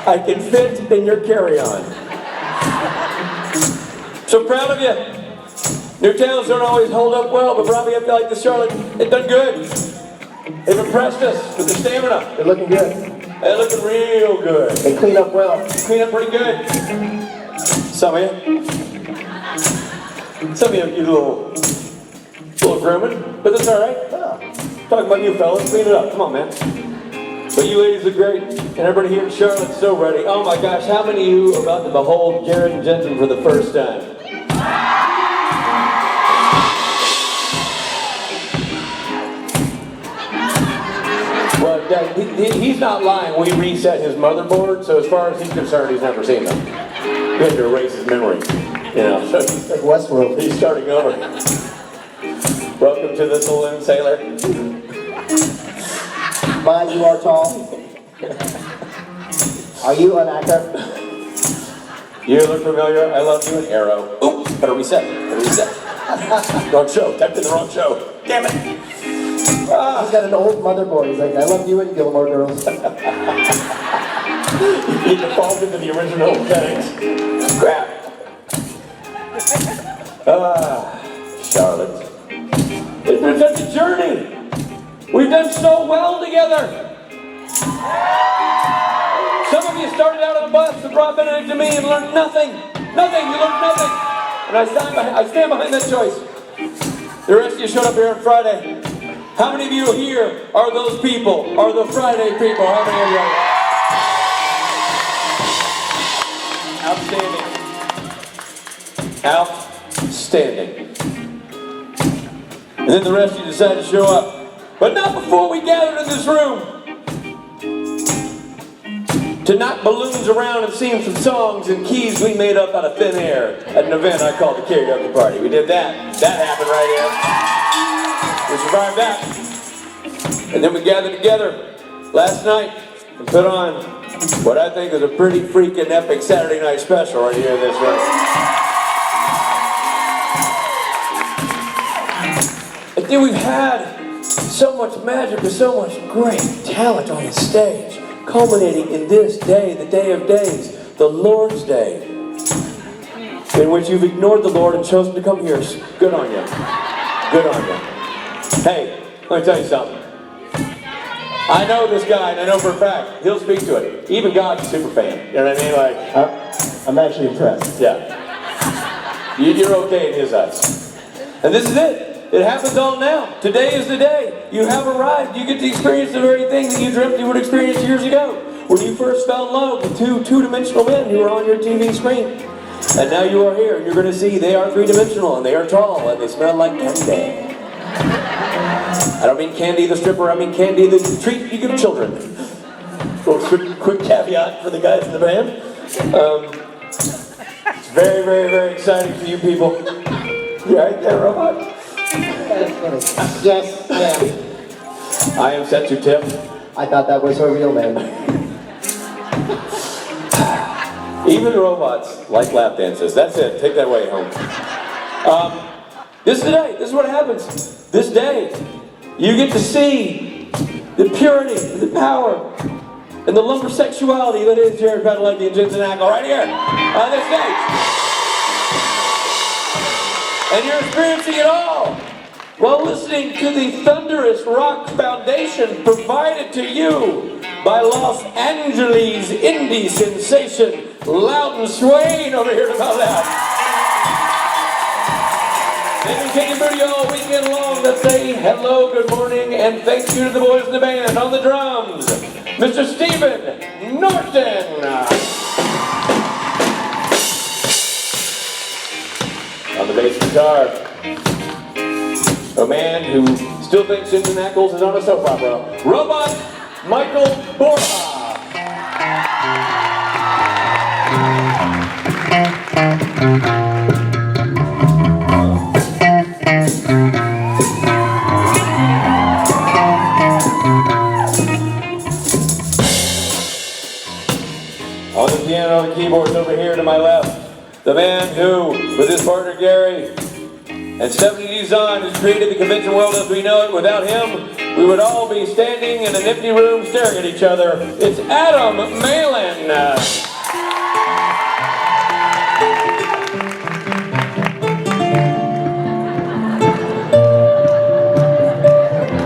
I can fit in your carry-on. So proud of you. New towns don't always hold up well, but Robbie, I feel like the Charlotte, it done good. They've impressed us with their stamina. They're looking good. They're looking real good. They clean up well. Clean up pretty good. Some of you. Some of you need a little grooming, but that's all right. Talking about you fellas, clean it up. Come on, man. But you ladies are great, and everybody here in Charlotte's so ready. Oh my gosh, how many of you are about to behold Jared and Jensen for the first time? Well, he's not lying. We reset his motherboard, so as far as he's concerned, he's never seen them. We had to erase his memory. You know, so he's like Westworld. He's starting over. Welcome to the Saloon Sailor. Mine, you are tall. Are you an actor? You look familiar. I love you and Arrow. Oop, better reset. Wrong show. Typed in the wrong show. Damn it. He's got an old motherboard. He's like, I love you and Gilmore Girls. He defaulted into the original settings. Crap. Charlotte. It's been such a journey. We've done so well together. Some of you started out on the bus and brought Benedict to me and learned nothing. Nothing. You learned nothing. And I stand behind that choice. The rest of you showed up here on Friday. How many of you here are those people, are the Friday people? How many of you are? Outstanding. And then the rest of you decide to show up. But not before we gathered in this room to knock balloons around and sing some songs and keys we made up out of thin air at an event I called the karaoke party. We did that. That happened right here. We survived that. And then we gathered together last night and put on what I think is a pretty freaking epic Saturday night special right here in this room. And then we've had so much magic and so much great talent on the stage, culminating in this day, the day of days, the Lord's Day, in which you've ignored the Lord and chosen to come here. Good on you. Good on you. Hey, let me tell you something. I know this guy, and I know for a fact, he'll speak to it. Even God's a super fan. You know what I mean? Like, I'm actually impressed. Yeah. You're okay in his eyes. And this is it. It happens all now. Today is the day. You have arrived. You get to experience the very thing that you dreamt you would experience years ago. When you first fell in love with two-dimensional men who were on your TV screen. And now you are here, and you're going to see they are three-dimensional, and they are tall, and they smell like candy. I don't mean Candy the stripper, I mean Candy the treat you give children. Quick caveat for the guys in the band. It's very, very, very exciting for you people. You right there, Robot? Yes, ma'am. I am set to tip. I thought that was her real name. Even robots like lap dances. That's it. Take that way home. This is the day. This is what happens. This day, you get to see the purity, the power, and the lumber sexuality that is Jared Padalecki and Jensen Ackle right here on this stage. And you're experiencing it all while listening to the thunderous rock foundation provided to you by Los Angeles indie sensation Louden Swain over here to my left. They've been kicking booty all weekend long to say hello, good morning, and thank you to the boys in the band. On the drums, Mr. Stephen Norton. On the bass guitar, a man who still thinks Jensen Ackles is on a soap opera, Robot Michael Borja. On the piano and keyboards over here to my left, the man who, with his partner Gary, and 70 Design has created the convention world as we know it. Without him, we would all be standing in an empty room staring at each other. It's Adam Malin.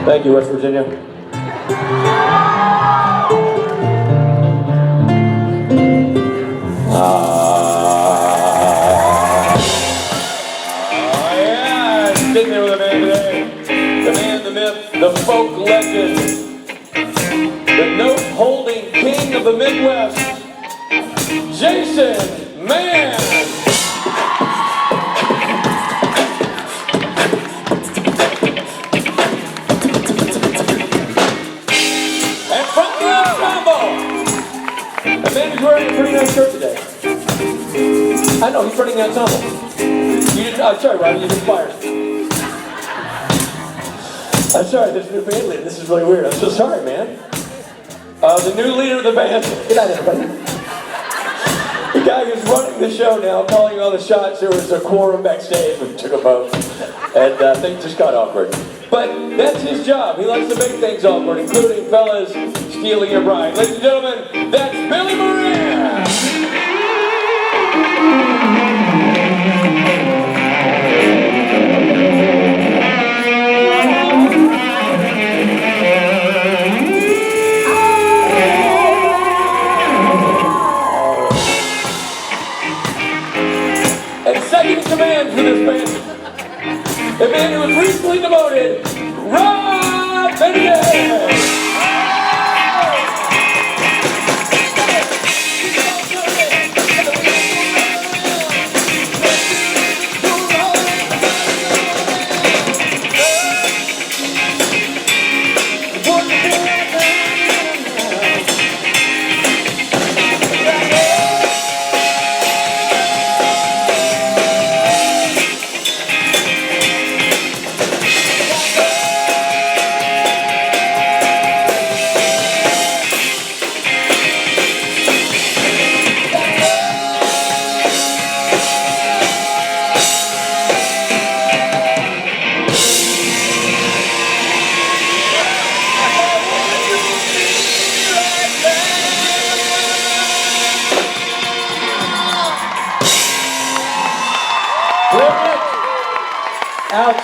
Thank you, West Virginia. Sitting there with a man today, the man, the myth, the folk legend, the note-holding king of the Midwest, Jason Mann. And from the ensemble, a man who's wearing a pretty nice shirt today. I know, he's running the ensemble. I'm sorry, Rodney, you've inspired me. I'm sorry, there's a new band leader. This is really weird. I'm so sorry, man. The new leader of the band. Good night, everybody. The guy who's running the show now, calling all the shots. There was a quorum backstage. We took a vote. And things just got awkward. But that's his job. He likes to make things awkward, including fellas stealing your bride. Ladies and gentlemen, that's Billy Moran. Second command for this band, a man who was recently demoted, Rob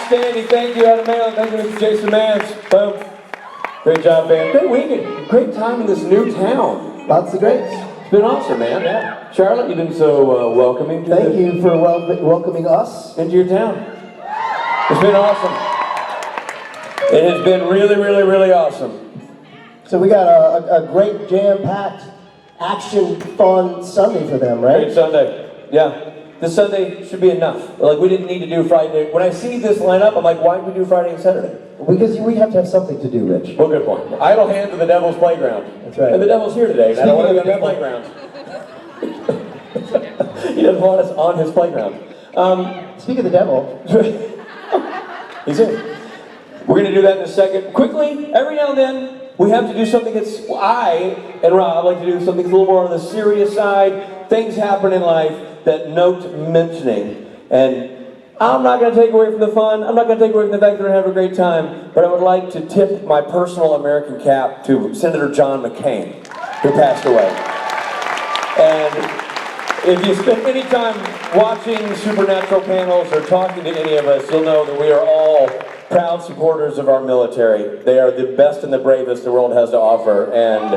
Outstanding. Thank you, Adam Mayo. Thank you, Mr. Jason Mans. Boom. Great job, man. Great weekend. Great time in this new town. Lots of greats. It's been awesome, man. Yeah. Charlotte, you've been so welcoming. Thank you for welcoming us into your town. It's been awesome. It has been really, really, really awesome. So we got a great jam-packed, action, fun Sunday for them, right? Great Sunday. Yeah. This Sunday should be enough. Like, we didn't need to do Friday. When I see this lineup, I'm like, why did we do Friday and Saturday? Because we have to have something to do, Rich. Well, good point. Idle hands to the devil's playground. That's right. And the devil's here today, and I don't want to be on his playground. He doesn't want us on his playground. Speak of the devil. He's in. We're going to do that in a second. Quickly, every now and then, we have to do something that's, I and Rob like to do something a little more on the serious side. Things happen in life that note mentioning. And I'm not going to take away from the fun. I'm not going to take away from the fact that we're going to have a great time. But I would like to tip my personal American cap to Senator John McCain, who passed away. And if you spend any time watching Supernatural panels or talking to any of us, you'll know that we are all proud supporters of our military. They are the best and the bravest the world has to offer. And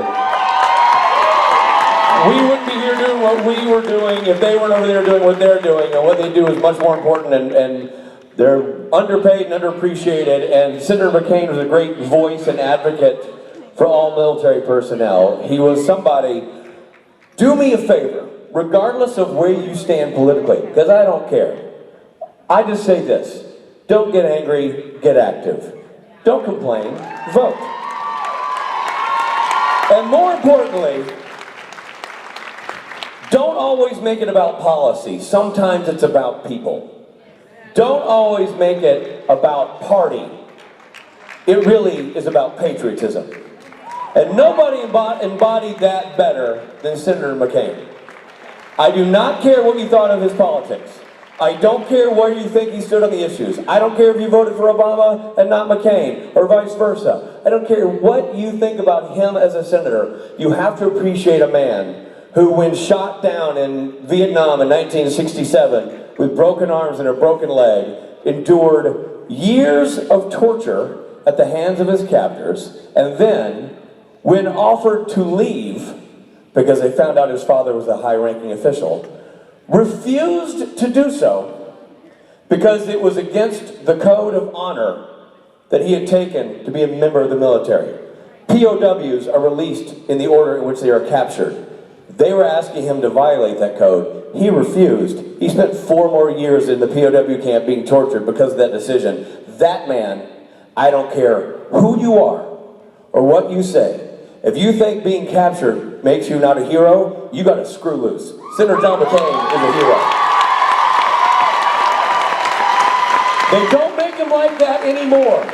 we wouldn't be here doing what we were doing if they weren't over there doing what they're doing. And what they do is much more important, and they're underpaid and underappreciated. And Senator McCain was a great voice and advocate for all military personnel. He was somebody. Do me a favor, regardless of where you stand politically, because I don't care. I just say this: don't get angry, get active. Don't complain, vote. And more importantly, don't always make it about policy. Sometimes it's about people. Don't always make it about party. It really is about patriotism. And nobody embodied that better than Senator McCain. I do not care what you thought of his politics. I don't care where you think he stood on the issues. I don't care if you voted for Obama and not McCain, or vice versa. I don't care what you think about him as a senator. You have to appreciate a man who, when shot down in Vietnam in 1967 with broken arms and a broken leg, endured years of torture at the hands of his captors, and then, when offered to leave, because they found out his father was a high-ranking official, refused to do so because it was against the code of honor that he had taken to be a member of the military. POWs are released in the order in which they are captured. They were asking him to violate that code. He refused. He spent 4 more years in the POW camp being tortured because of that decision. That man, I don't care who you are or what you say, if you think being captured makes you not a hero, you gotta screw loose. Senator John McCain is a hero. They don't make him like that anymore.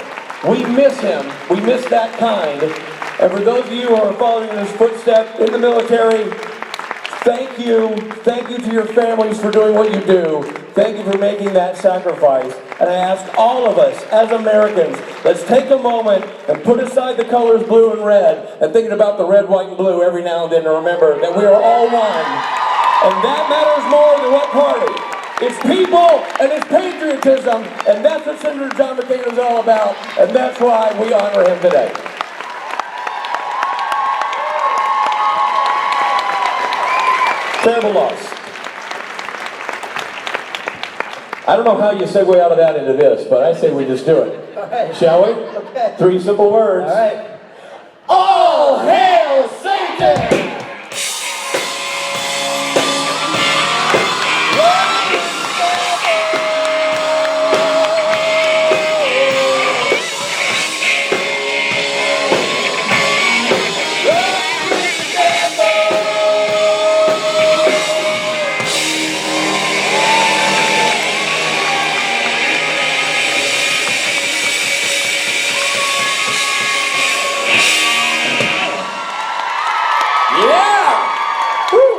We miss him. We miss that kind. And for those of you who are following in his footsteps in the military, thank you. Thank you to your families for doing what you do. Thank you for making that sacrifice. And I ask all of us, as Americans, let's take a moment and put aside the colors blue and red and thinking about the red, white, and blue every now and then to remember that we are all one. And that matters more than what party. It's people and it's patriotism, and that's what Senator John McCain is all about, and that's why we honor him today. Terrible loss. I don't know how you segue out of that into this, but I say we just do it. All right. Shall we? Okay. 3 simple words. All right. All hail Satan!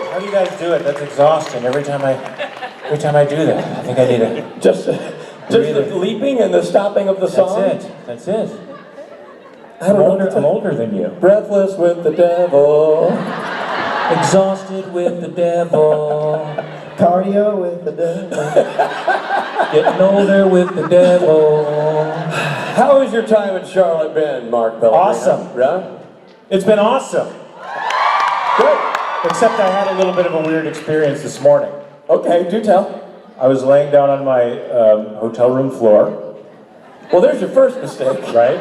How do you guys do it? That's exhausting. Every time I do that, I think I need to just the leaping and the stopping of the song. That's it. I'm older than you. Breathless with the devil. Exhausted with the devil. Cardio with the devil. Getting older with the devil. How has your time in Charlotte been, Mark Pellegrino? Awesome. Yeah? It's been awesome. Good. Except I had a little bit of a weird experience this morning. Okay, do tell. I was laying down on my hotel room floor. Well, there's your first mistake. Right?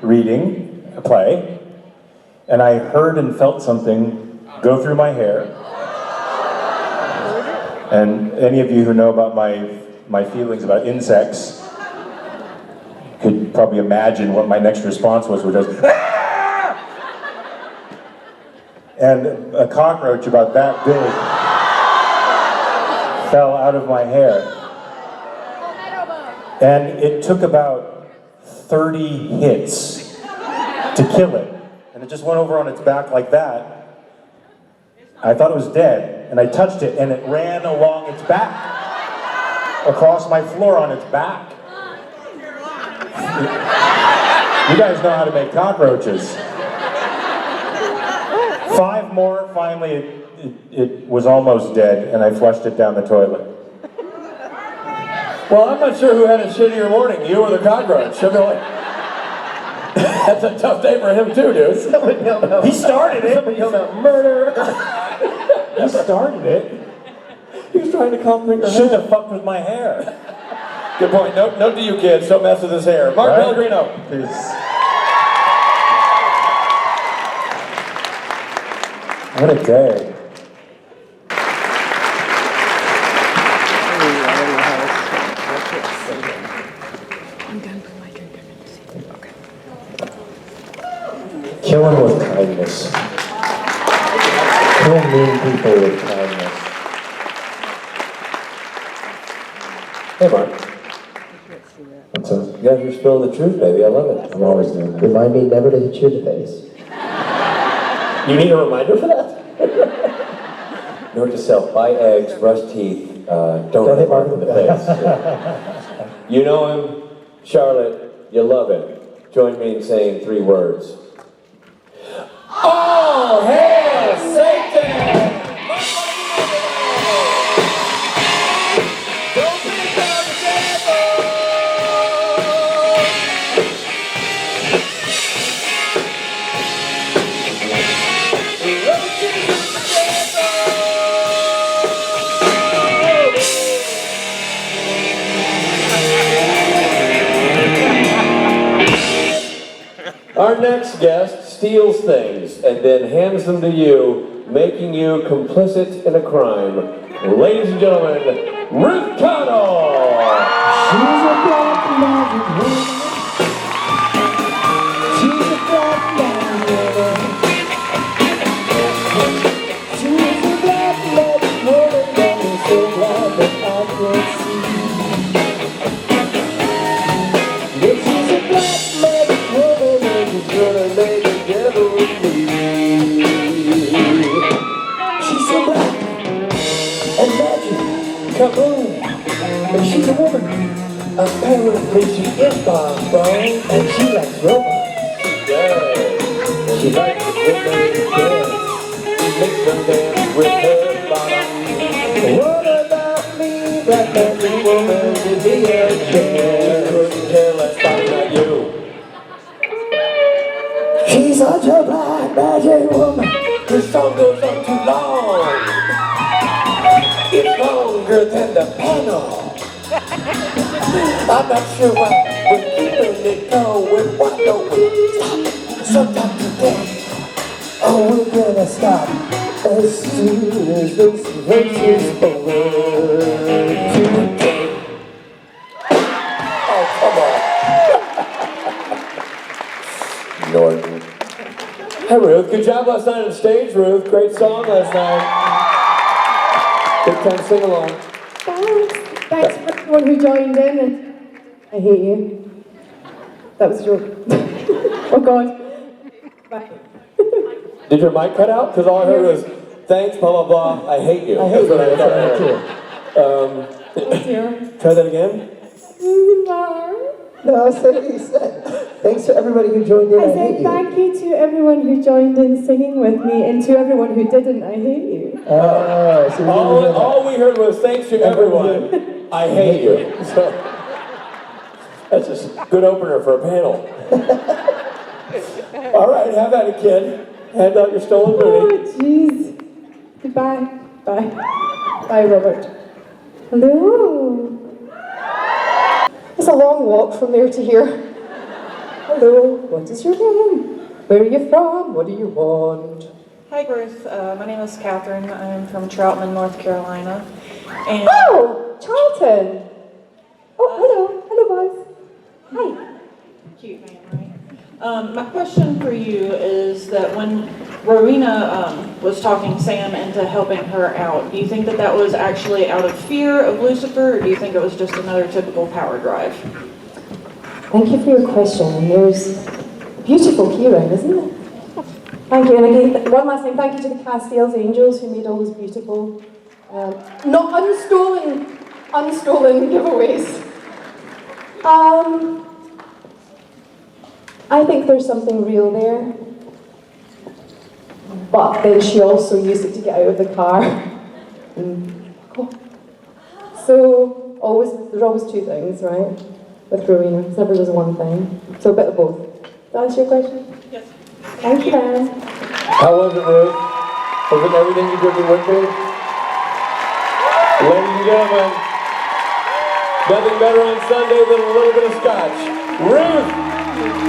Reading a play. And I heard and felt something go through my hair. And any of you who know about my feelings about insects could probably imagine what my next response was, which was, "Ah!" And a cockroach about that big fell out of my hair. And it took about 30 hits to kill it. And it just went over on its back like that. I thought it was dead, and I touched it, and it ran along its back, across my floor on its back. You guys know how to make cockroaches. 5 more, finally it was almost dead, and I flushed it down the toilet. Well, I'm not sure who had a shittier morning, you or the cockroach. I mean, like, that's a tough day for him too, dude. He started it. Somebody yelled out murder. He started it. He was trying to compliment your Shouldn't hair. have fucked with my hair. Good point. Note to you kids, don't mess with his hair. Mark Right? Pellegrino. Peace. What a day. Killing with kindness. Killing mean people with kindness. Hey, Mark. What's up? You guys are spilling the truth, baby. I love it. I'm always doing that. Remind me never to hit you in the face. You need a reminder for that? Note to self, buy eggs, brush teeth, don't hit Mark in the face. You know him, Charlotte, you love him. Join me in saying 3 words. All hail Satan! Don't be the Our next guest steals things and then hands them to you, making you complicit in a crime. Ladies and gentlemen, Ruth Connell! She's a black magic woman. She's a black magic woman. She's a black magic woman that is so glad that I can see. Yes, she's a black magic woman and she's gonna make the devil leave. She's so black and magic, kaboom! But she's a woman. Apparently she is bomb, bro, and she likes robots. Yeah. She likes the women who dance. She makes them dance with her bottom. What about me, black magic woman, give me a chance? Couldn't care less about you. She's such a black magic woman. The song goes on too long. It's longer than the panel. I'm not sure why we're keeping it going. Why don't we stop sometime today? Oh, we're gonna stop as soon as this race is over today. Oh, come on. Norton. Hey, Ruth. Good job last night on stage, Ruth. Great song last night. Big time sing-along. Thanks for everyone who joined in, and I hate you. That was a joke. Oh God. Bye. Did your mic cut out? Because all I heard was, thanks, blah, blah, blah, I hate you. I hate you, that's what I heard. Oh dear. Try that again. No, I said what you said. Thanks to everybody who joined in. I said thank you to everyone who joined in singing with me, and to everyone who didn't, I hate you. All we heard was thanks to everyone. I hate you. So that's just a good opener for a panel. All right, have at it, kid. Hand out your stolen booty. Oh, jeez. Goodbye. Bye. Bye, Robert. Hello. It's a long walk from there to here. Hello, what is your name? Where are you from? What do you want? Hi, Bruce. My name is Catherine. I'm from Troutman, North Carolina. And Oh, Charlton. Oh, hello. Hello, boys. Hi. Cute man, right? My question for you is that when Rowena was talking Sam into helping her out, do you think that that was actually out of fear of Lucifer, or do you think it was just another typical power drive? Thank you for your question. And there's beautiful hearing, isn't it? Thank you. And again, one last time, thank you to the Castiel's Angels who made all those beautiful, not unstolen giveaways. I think there's something real there. But then she also used it to get out of the car. So there's always two things, right? With Rowena, it's never just one thing. So a bit of both. Does that answer your question? Yes. Thank you, Ben. How was it, Ruth? Was it everything you could be with me? Ladies and gentlemen, nothing better on Sunday than a little bit of scotch. Ruth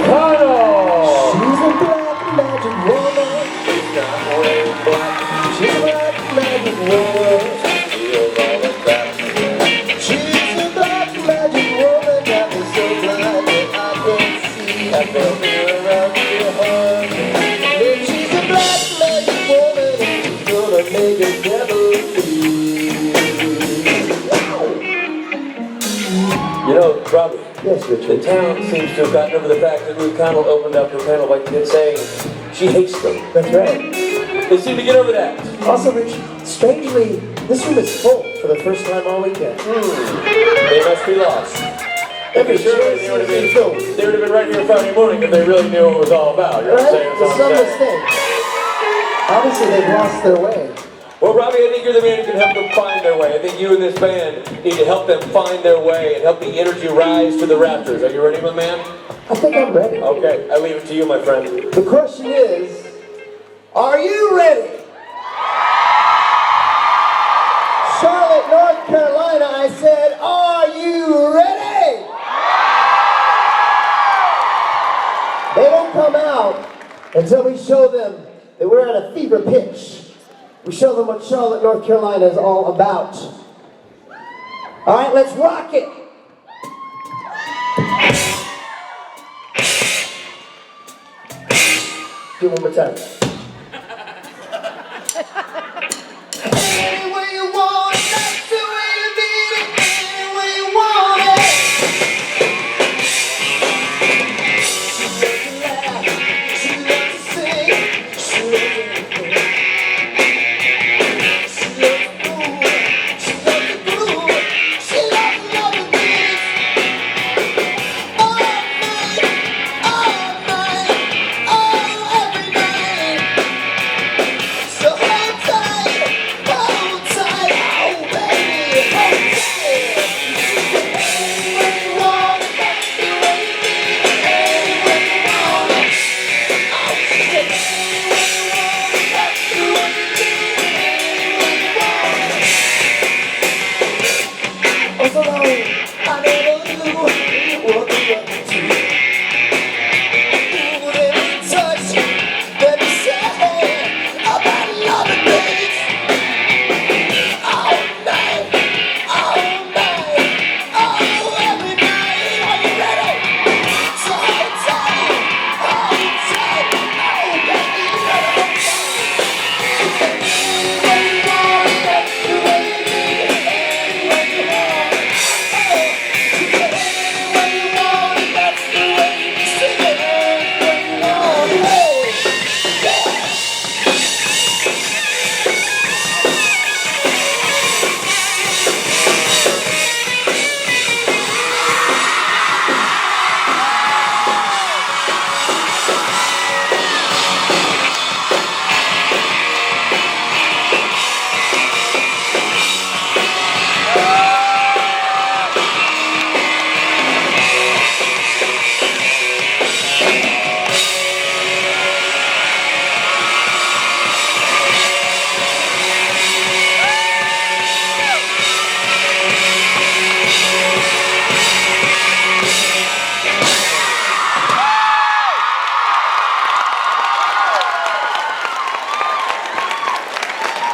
Connell! She's a black magic woman. She's not wearing black. She's a black magic woman. She feels all the crap. She's a black magic woman. Got me so blind that I can't see. I felt her around your heart. Then she's a black magic woman, and she's gonna make a devil You know, Robbie, yes, Richard. The town seems to have gotten over the fact that Ruth Connell opened up her panel by saying she hates them. That's right. They seem to get over that. Also, Rich, strangely, this room is full for the first time all weekend. They must be lost. Because surely they would have been right here Friday morning if they really knew what it was all about. You know what I'm saying? There's some mistake. Obviously, they've lost their way. Well, Robbie, I think you're the man who can help them find their way. I think you and this band need to help them find their way and help the energy rise to the rafters. Are you ready, my man? I think I'm ready. Okay, I leave it to you, my friend. The question is, are you ready? Charlotte, North Carolina, I said, are you ready? They don't come out until we show them that we're at a fever pitch. We show them what Charlotte, North Carolina is all about. All right, let's rock it. Do it one more time. Any way you want it, that's the way you need it. Any way you want it. She loves to laugh, she loves to sing, she loves to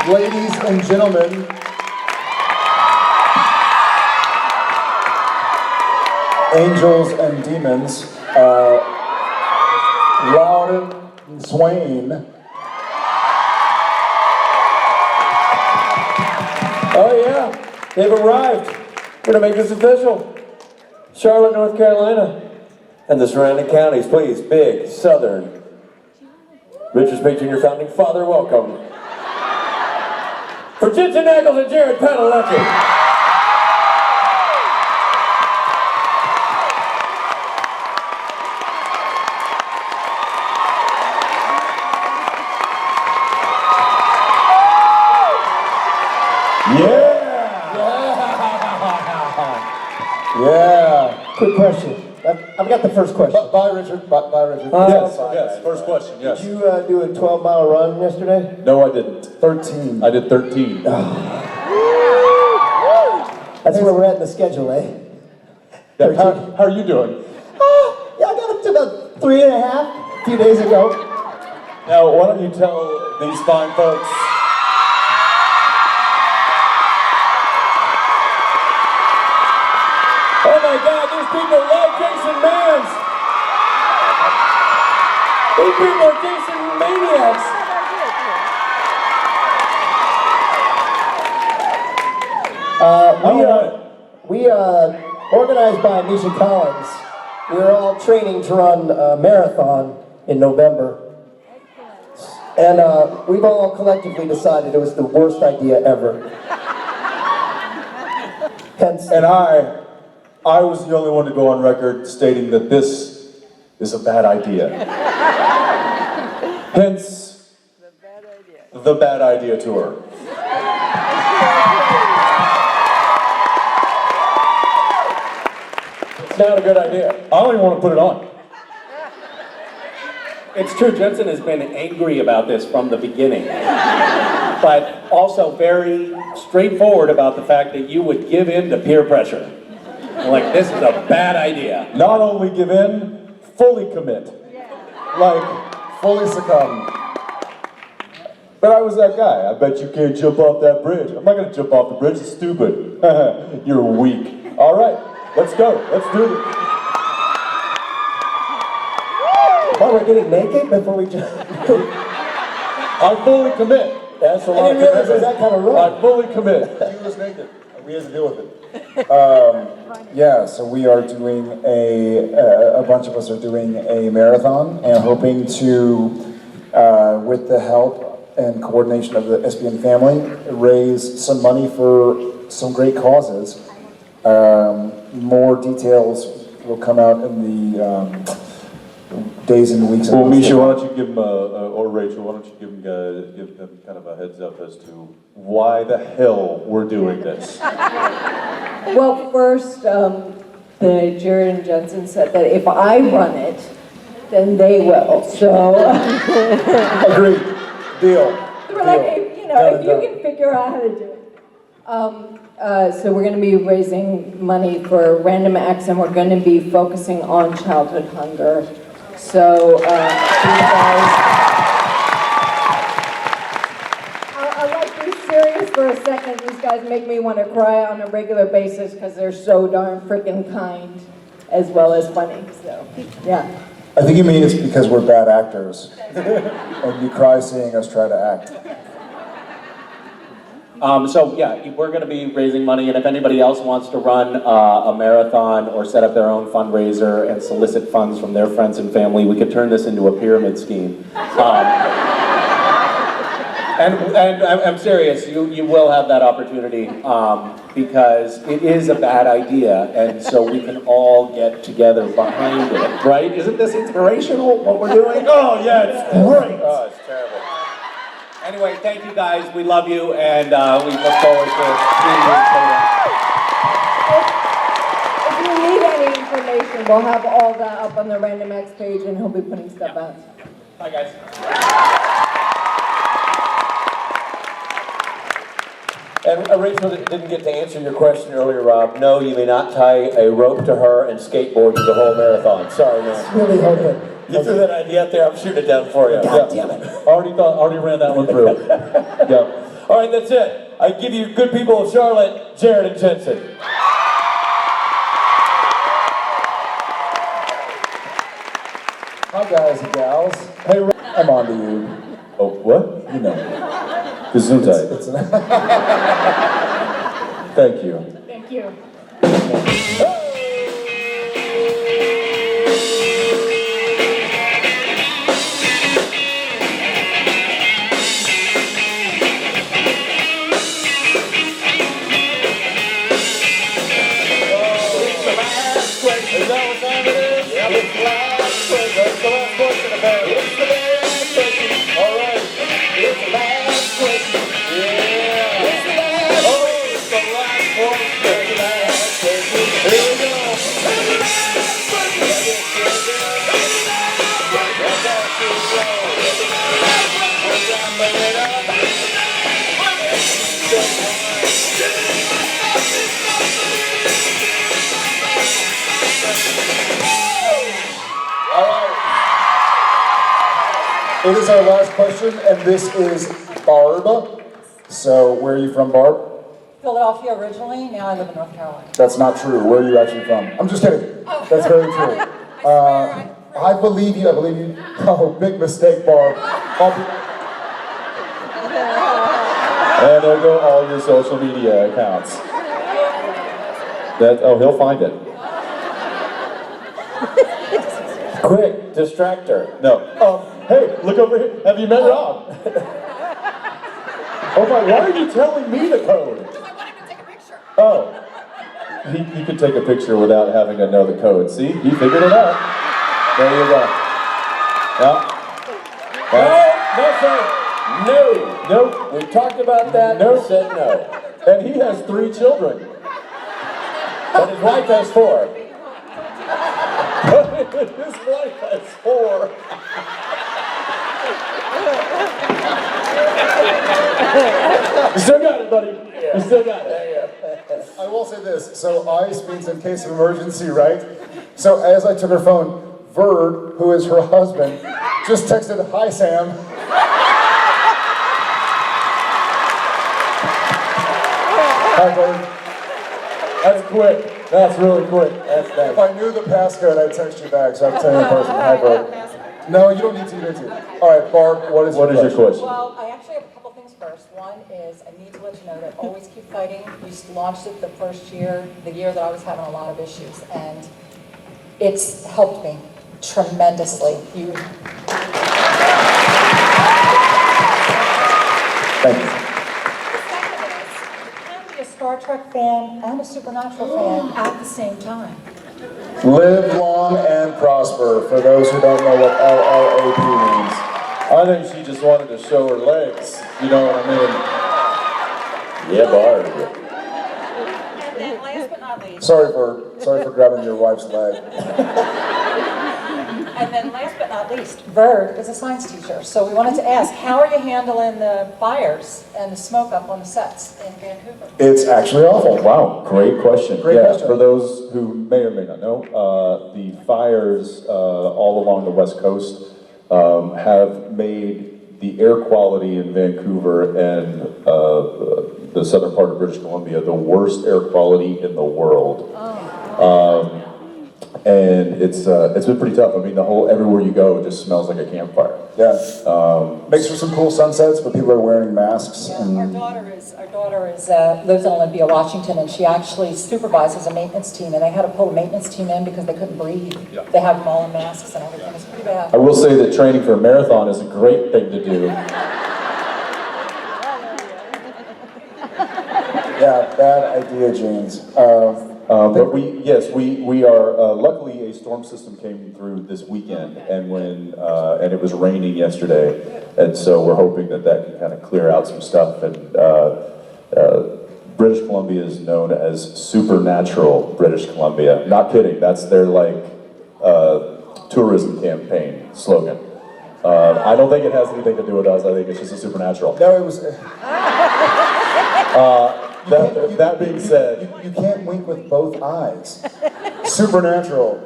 ladies and gentlemen, angels and demons, Louden Swain. Oh yeah, they've arrived. We're gonna make this official. Charlotte, North Carolina, and the surrounding counties, please, big, southern. Richard Speight, Jr., founding father, welcome. For Jensen Ackles and Jared Padalecki. Yeah. Quick question. I've got the first question. Bye, Richard. Bye, Richard. Yes, first question, yes. Did you do a 12-mile run yesterday? No, I didn't. 13. I did 13. That's where we're at in the schedule, eh? Yeah, how are you doing? Yeah, I got up to about 3.5 a few days ago. Now, why don't you tell these fine folks... Oh my God, these people love Jason Mans! These people are Jason maniacs! We organized by Misha Collins. We were all training to run a marathon in November. And we've all collectively decided it was the worst idea ever. Hence, And I was the only one to go on record stating that this is a bad idea. Hence, the Bad Idea Tour. It's not a good idea. I don't even want to put it on. It's true, Jensen has been angry about this from the beginning, but also very straightforward about the fact that you would give in to peer pressure. Like, this is a bad idea. Not only give in, fully commit. Like, fully succumb. But I was that guy. I bet you can't jump off that bridge. I'm not going to jump off the bridge. It's stupid. You're weak. All right, let's go. Let's do this. while we're getting naked before we jump. I fully commit. That's a lot of realize it was that kind of rough. I fully commit. He was naked. We had to deal with it. Yeah, so we are doing a bunch of us are doing a marathon and hoping to, with the help and coordination of the SBN family, raise some money for some great causes. More details will come out in the days and weeks. Well, Misha, why don't you give them, or Rachel, why don't you give them kind of a heads up as to why the hell we're doing this? Well, first, the Jared and Jensen said that if I run it, then they will. So agreed. Deal. We're like, if you can figure out how to do it. So we're going to be raising money for Random Acts, and we're going to be focusing on childhood hunger. So you guys, I'll like be serious for a second. These guys make me want to cry on a regular basis because they're so darn freaking kind, as well as funny. So yeah. I think you mean it's because we're bad actors, and you cry seeing us try to act. So yeah, we're going to be raising money, and if anybody else wants to run a marathon or set up their own fundraiser and solicit funds from their friends and family, we could turn this into a pyramid scheme. And I'm serious, you will have that opportunity because it is a bad idea, and so we can all get together behind it, right? Isn't this inspirational, what we're doing? Oh yeah, it's great! Oh, it's terrible. Anyway, thank you guys. We love you, and we look forward to seeing you If you need any information, we'll have all that up on the Random Acts page, and he'll be putting stuff out. Bye, guys. And Rachel didn't get to answer your question earlier, Rob. No, you may not tie a rope to her and skateboard through the whole marathon. Sorry, man. Really hoping. You threw that idea out there, I'm shooting it down for you. God damn it. Already ran that one through. Yep. All right, that's it. I give you good people of Charlotte, Jared and Jensen. Hi guys and gals. Hey, I'm on to you. Oh, what? You know. Gesundheit. Thank you. Thank you. Is that what time it is? Yep. It's the last question. That's the last question about it. It's the last question. All right. It's the last question. Yeah. It's the last question. It's the last question. It's the last question. Here we go. It's the last question. It's the last question. That's all too slow. It's the last question. We're wrapping it up. All right. It is our last question, and this is Barb. So, where are you from, Barb? Philadelphia originally, now I live in North Carolina. That's not true. Where are you actually from? I'm just kidding. That's very true. I believe you. Oh, big mistake, Barb. And there go all your social media accounts. He'll find it. Quick, distractor. No. Hey, look over here. Have you met Rob? Oh my, why are you telling me the code? I want him to take a picture. Oh. He could take a picture without having to know the code. See? He figured it out. There you go. Yeah. No, sir. No. Nope. We talked about that and said no. And he has 3 children. But his wife has 4. His wife has 4. You still got it, buddy. You still got it. I will say this. So ICE means in case of emergency, right? So as I took her phone, Verd, who is her husband, just texted, "Hi, Sam." Hi, Verd. That's quick. That's really quick. That's If I knew the passcode, I'd text you back. So I'm telling you in person. Hi, Verd. No, you don't need to. You don't need to. All right, Barb. What is your question? Well, I actually have a couple things first. One is I need to let you know that Always Keep Fighting, we launched it the first year, the year that I was having a lot of issues, and it's helped me tremendously. Thank you. A Star Trek fan and a Supernatural fan at the same time. Live long and prosper, for those who don't know what LLAP means. I think she just wanted to show her legs. You know what I mean? Yeah, Barb. And then last but not least. Sorry for grabbing your wife's leg. And then last but not least, Verd is a science teacher. So we wanted to ask, how are you handling the fires and the smoke up on the sets in Vancouver? It's actually awful. Wow, great question. Great question. For those who may or may not know, the fires all along the West Coast have made the air quality in Vancouver and the southern part of British Columbia the worst air quality in the world. And it's been pretty tough. I mean, everywhere you go, it just smells like a campfire. Yeah. Makes for some cool sunsets, but people are wearing masks. Yeah, our daughter lives in Olympia, Washington, and she actually supervises a maintenance team, and they had to pull the maintenance team in because they couldn't breathe. Yeah. They have them all in masks and everything. It's pretty bad. I will say that training for a marathon is a great thing to do. Yeah, bad idea, James. But we are, luckily a storm system came through this weekend, and and it was raining yesterday, and so we're hoping that can kind of clear out some stuff, and British Columbia is known as Supernatural British Columbia. Not kidding, that's their tourism campaign slogan. I don't think it has anything to do with us, I think it's just a supernatural. No, it was... That being said... You can't wink with both eyes. Supernatural.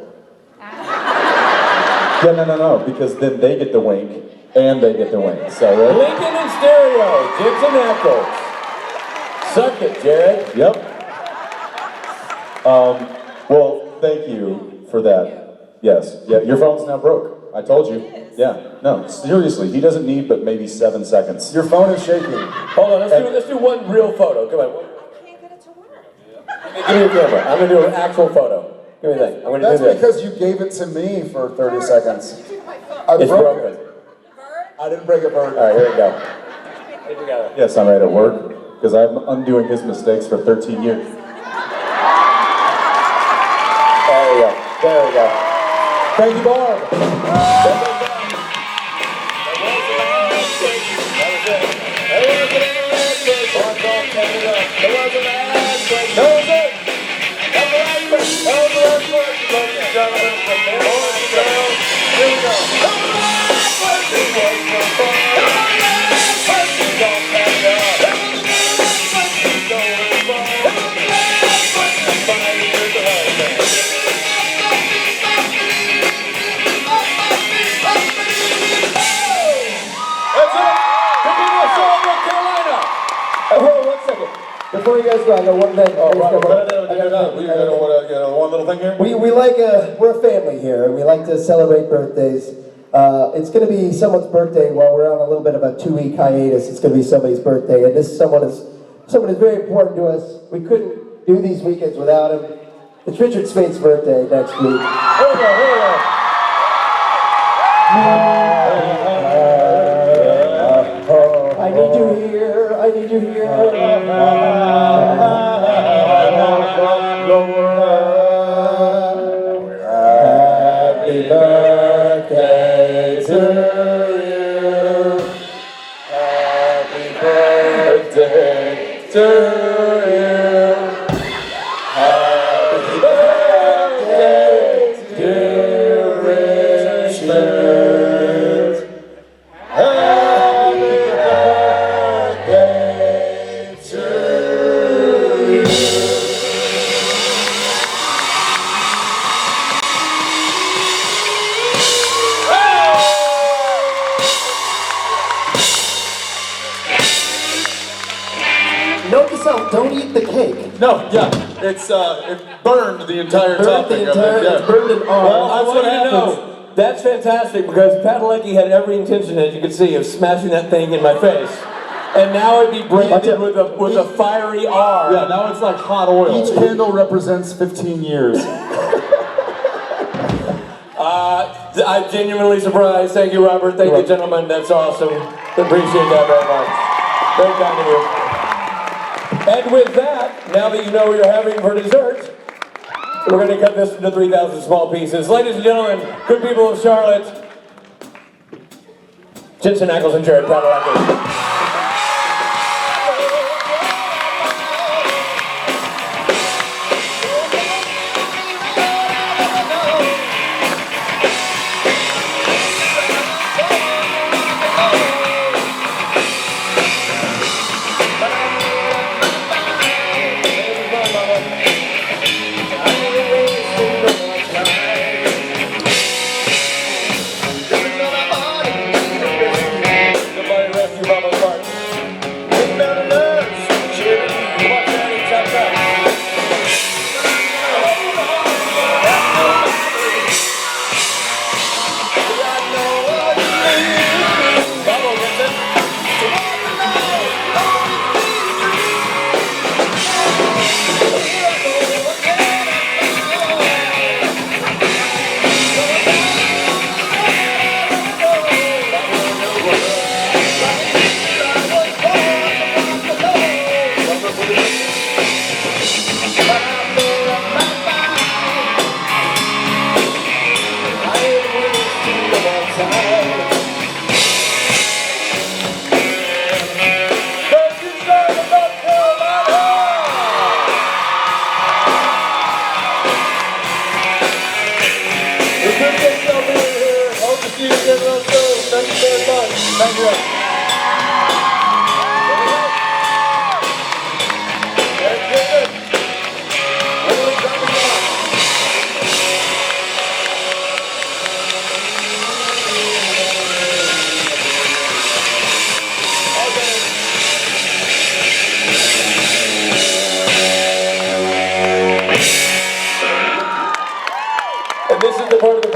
Yeah, no, because then they get the wink, and they get the wink, so... Lincoln in stereo, Jensen Ackles. Suck it, Jared. Yep. Well, thank you for that. Yes. Yeah, your phone's now broke. I told you. Yeah. No, seriously, he doesn't need but maybe 7 seconds. Your phone is shaking. Hold on, let's do one real photo. Come on. I can't get it to work. Give me your camera. I'm gonna do an actual photo. Give me that. I'm gonna That's do this. because you gave it to me for 30 seconds. It's broken. I didn't break a bird. All right, here we go. Here we go. Yes, I'm right at work, because I'm undoing his mistakes for 13 years. There we go. There we go. Thank you, Barb. Before you guys go, I got one thing. One little thing here? We like we're a family here, and we like to celebrate birthdays. It's going to be someone's birthday while we're on a little bit of a 2-week hiatus. It's going to be somebody's birthday, and this someone is very important to us. We couldn't do these weekends without him. It's Richard Speight's birthday next week. I need you here. I need you here. Happy birthday to you. Happy birthday to you. Happy birthday, dear Richard. Happy birthday to you. Note to self, don't eat the cake. No, yeah, it's it burned the entire topping of it. Yeah. It's burned it all. Well, I want you to know, that's fantastic because Padalecki had every intention, as you can see, of smashing that thing in my face. And now it'd be branded with a fiery R. Yeah, now it's like hot oil. Each candle represents 15 years. I'm genuinely surprised. Thank you, Robert. Thank you, gentlemen. That's awesome. Appreciate that very much. Very kind of you. And with that, now that you know what you're having for dessert, we're going to cut this into 3,000 small pieces. Ladies and gentlemen, good people of Charlotte, Jensen Ackles and Jared Padalecki. Somebody rescue Mama Clark.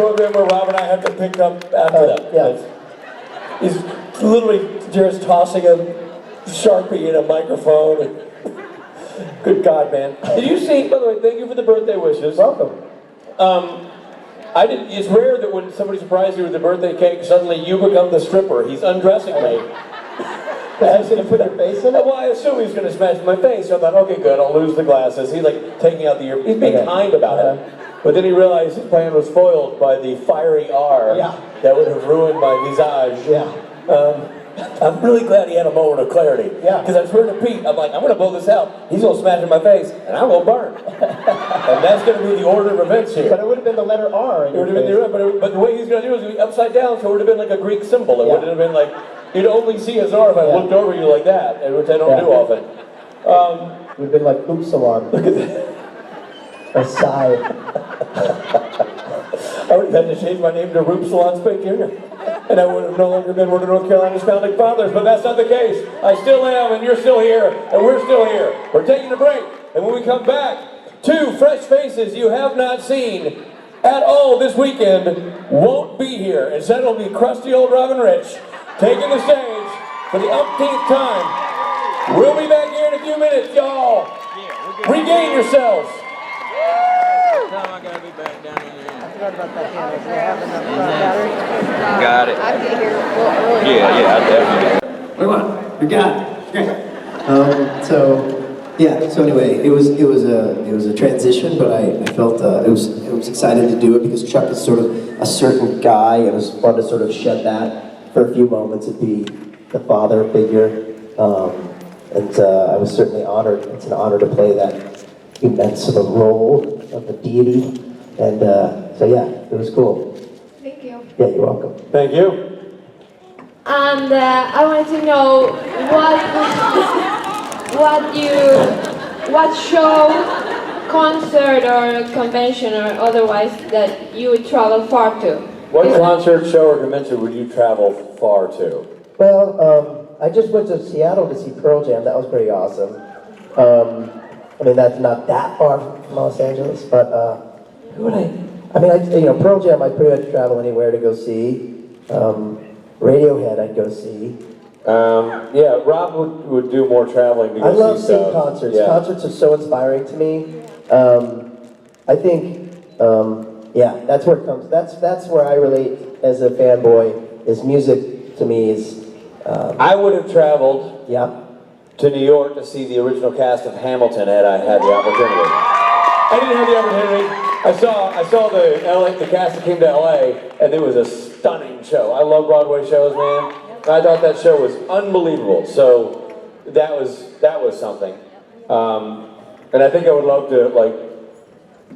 program where Rob and I have to pick up after that. Yeah. He's literally just tossing a Sharpie in a microphone. Good God, man. Did you see, by the way, thank you for the birthday wishes. Welcome. It's rare that when somebody surprises you with a birthday cake, suddenly you become the stripper. He's undressing me. I was going to put your face in it? Well, I assume he's going to smash my face. So I thought, okay, good, I'll lose the glasses. He's like taking out the ear. He's being kind about it. But then he realized his plan was foiled by the fiery R that would have ruined my visage. I'm really glad he had a moment of clarity. Because I swear to Pete, I'm like, I'm going to blow this out. He's going to smash in my face, and I'm going to burn. And that's going to be the order of events here. But it would have been the letter R in your face. But the way he's going to do it is be upside down, so it would have been like a Greek symbol. It would have been like, you'd only see his R if I looked over you like that, which I don't do often. It would have been like Oopsalon. Look at that. A sigh. I would have had to change my name to Louden Swain Jr. And I would have no longer been one of North Carolina's founding fathers, but that's not the case. I still am, and you're still here, and we're still here. We're taking a break, and when we come back, 2 fresh faces you have not seen at all this weekend won't be here. Instead, it'll be crusty old Robin Rich taking the stage for the umpteenth time. We'll be back here in a few minutes, y'all. Regain yourselves. I gotta be back down in there. I forgot about that. Got it. I'd be here a little early. Yeah, I definitely. What? You got it. So anyway, it was a transition, but I felt it was excited to do it because Chuck is sort of a certain guy, and it was fun to sort of shed that for a few moments and be the father figure. And I was certainly honored. It's an honor to play that immense of a role of the deity, and so yeah, it was cool. Thank you. Yeah, you're welcome. Thank you. And I wanted to know what show, concert, or convention, or otherwise that you would travel far to. What concert, show, or convention would you travel far to? Well, I just went to Seattle to see Pearl Jam. That was pretty awesome. I mean, that's not that far from Los Angeles, but who would I Pearl Jam, I'd pretty much travel anywhere to go see. Radiohead, I'd go see. Yeah, Rob would do more traveling to go I love see seeing stuff. concerts. Yeah. Concerts are so inspiring to me. I think, that's where it comes. That's where I relate as a fanboy. Is music to me is. I would have traveled. To New York to see the original cast of Hamilton had I had the opportunity. I didn't have the opportunity. I saw the cast that came to LA, and it was a stunning show. I love Broadway shows, man. I thought that show was unbelievable. So that was something. And I think I would love to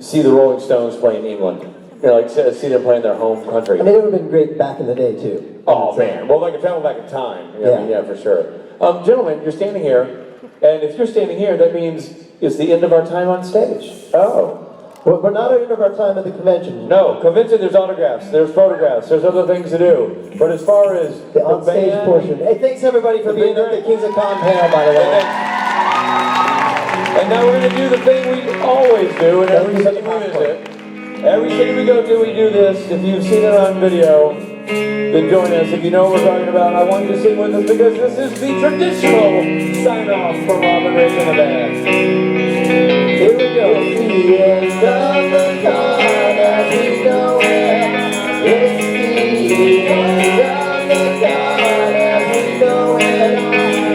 see the Rolling Stones play in England. See them play in their home country. I mean, it would have been great back in the day too. Oh man, well, I could travel back in time. Yeah, for sure. Gentlemen, you're standing here, and if you're standing here, that means it's the end of our time on stage. Oh. Well, we're not at the end of our time at the convention. No, convention, there's autographs, there's photographs, there's other things to do. But as far as the on-stage portion. Hey, thanks everybody for being at the Kings of Con panel, by the way. And now we're going to do the thing we always do in every city we visit. Every city we go to, we do this. If you've seen it on video, then join us. If you know what we're talking about, I want you to sing with us because this is the traditional sign-off from Robin Rich and the band. Here we go. It's the end of the con as we know it. It's the end of the con as we know it.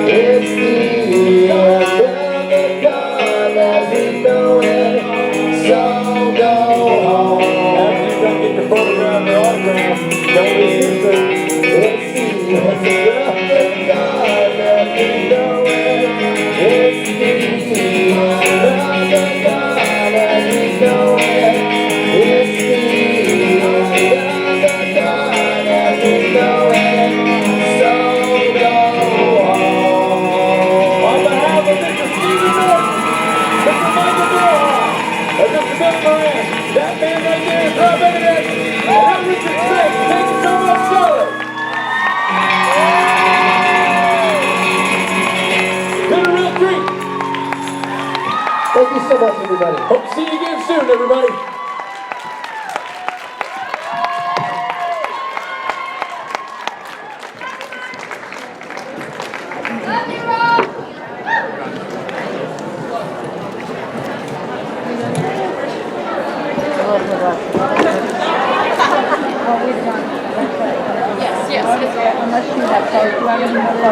It's the end of the con as we know it. So go home. After you come get your photograph or autograph, don't be stupid. It's the end of the con as we know it. It's the end of the con as we know it. It's the end of the con as we know it. So go home. On behalf of Mr. Stephen Norton, Mr. Michael Durham, and Mr. Bill Moran, that man right there is Rob Benedict, and I'm Richard Speight. Thank you so much, Charlie. Been a real treat. Thank you so much, everybody. Hope to see you again soon, everybody. Yes, yes. Unless you have, do you have any more photos?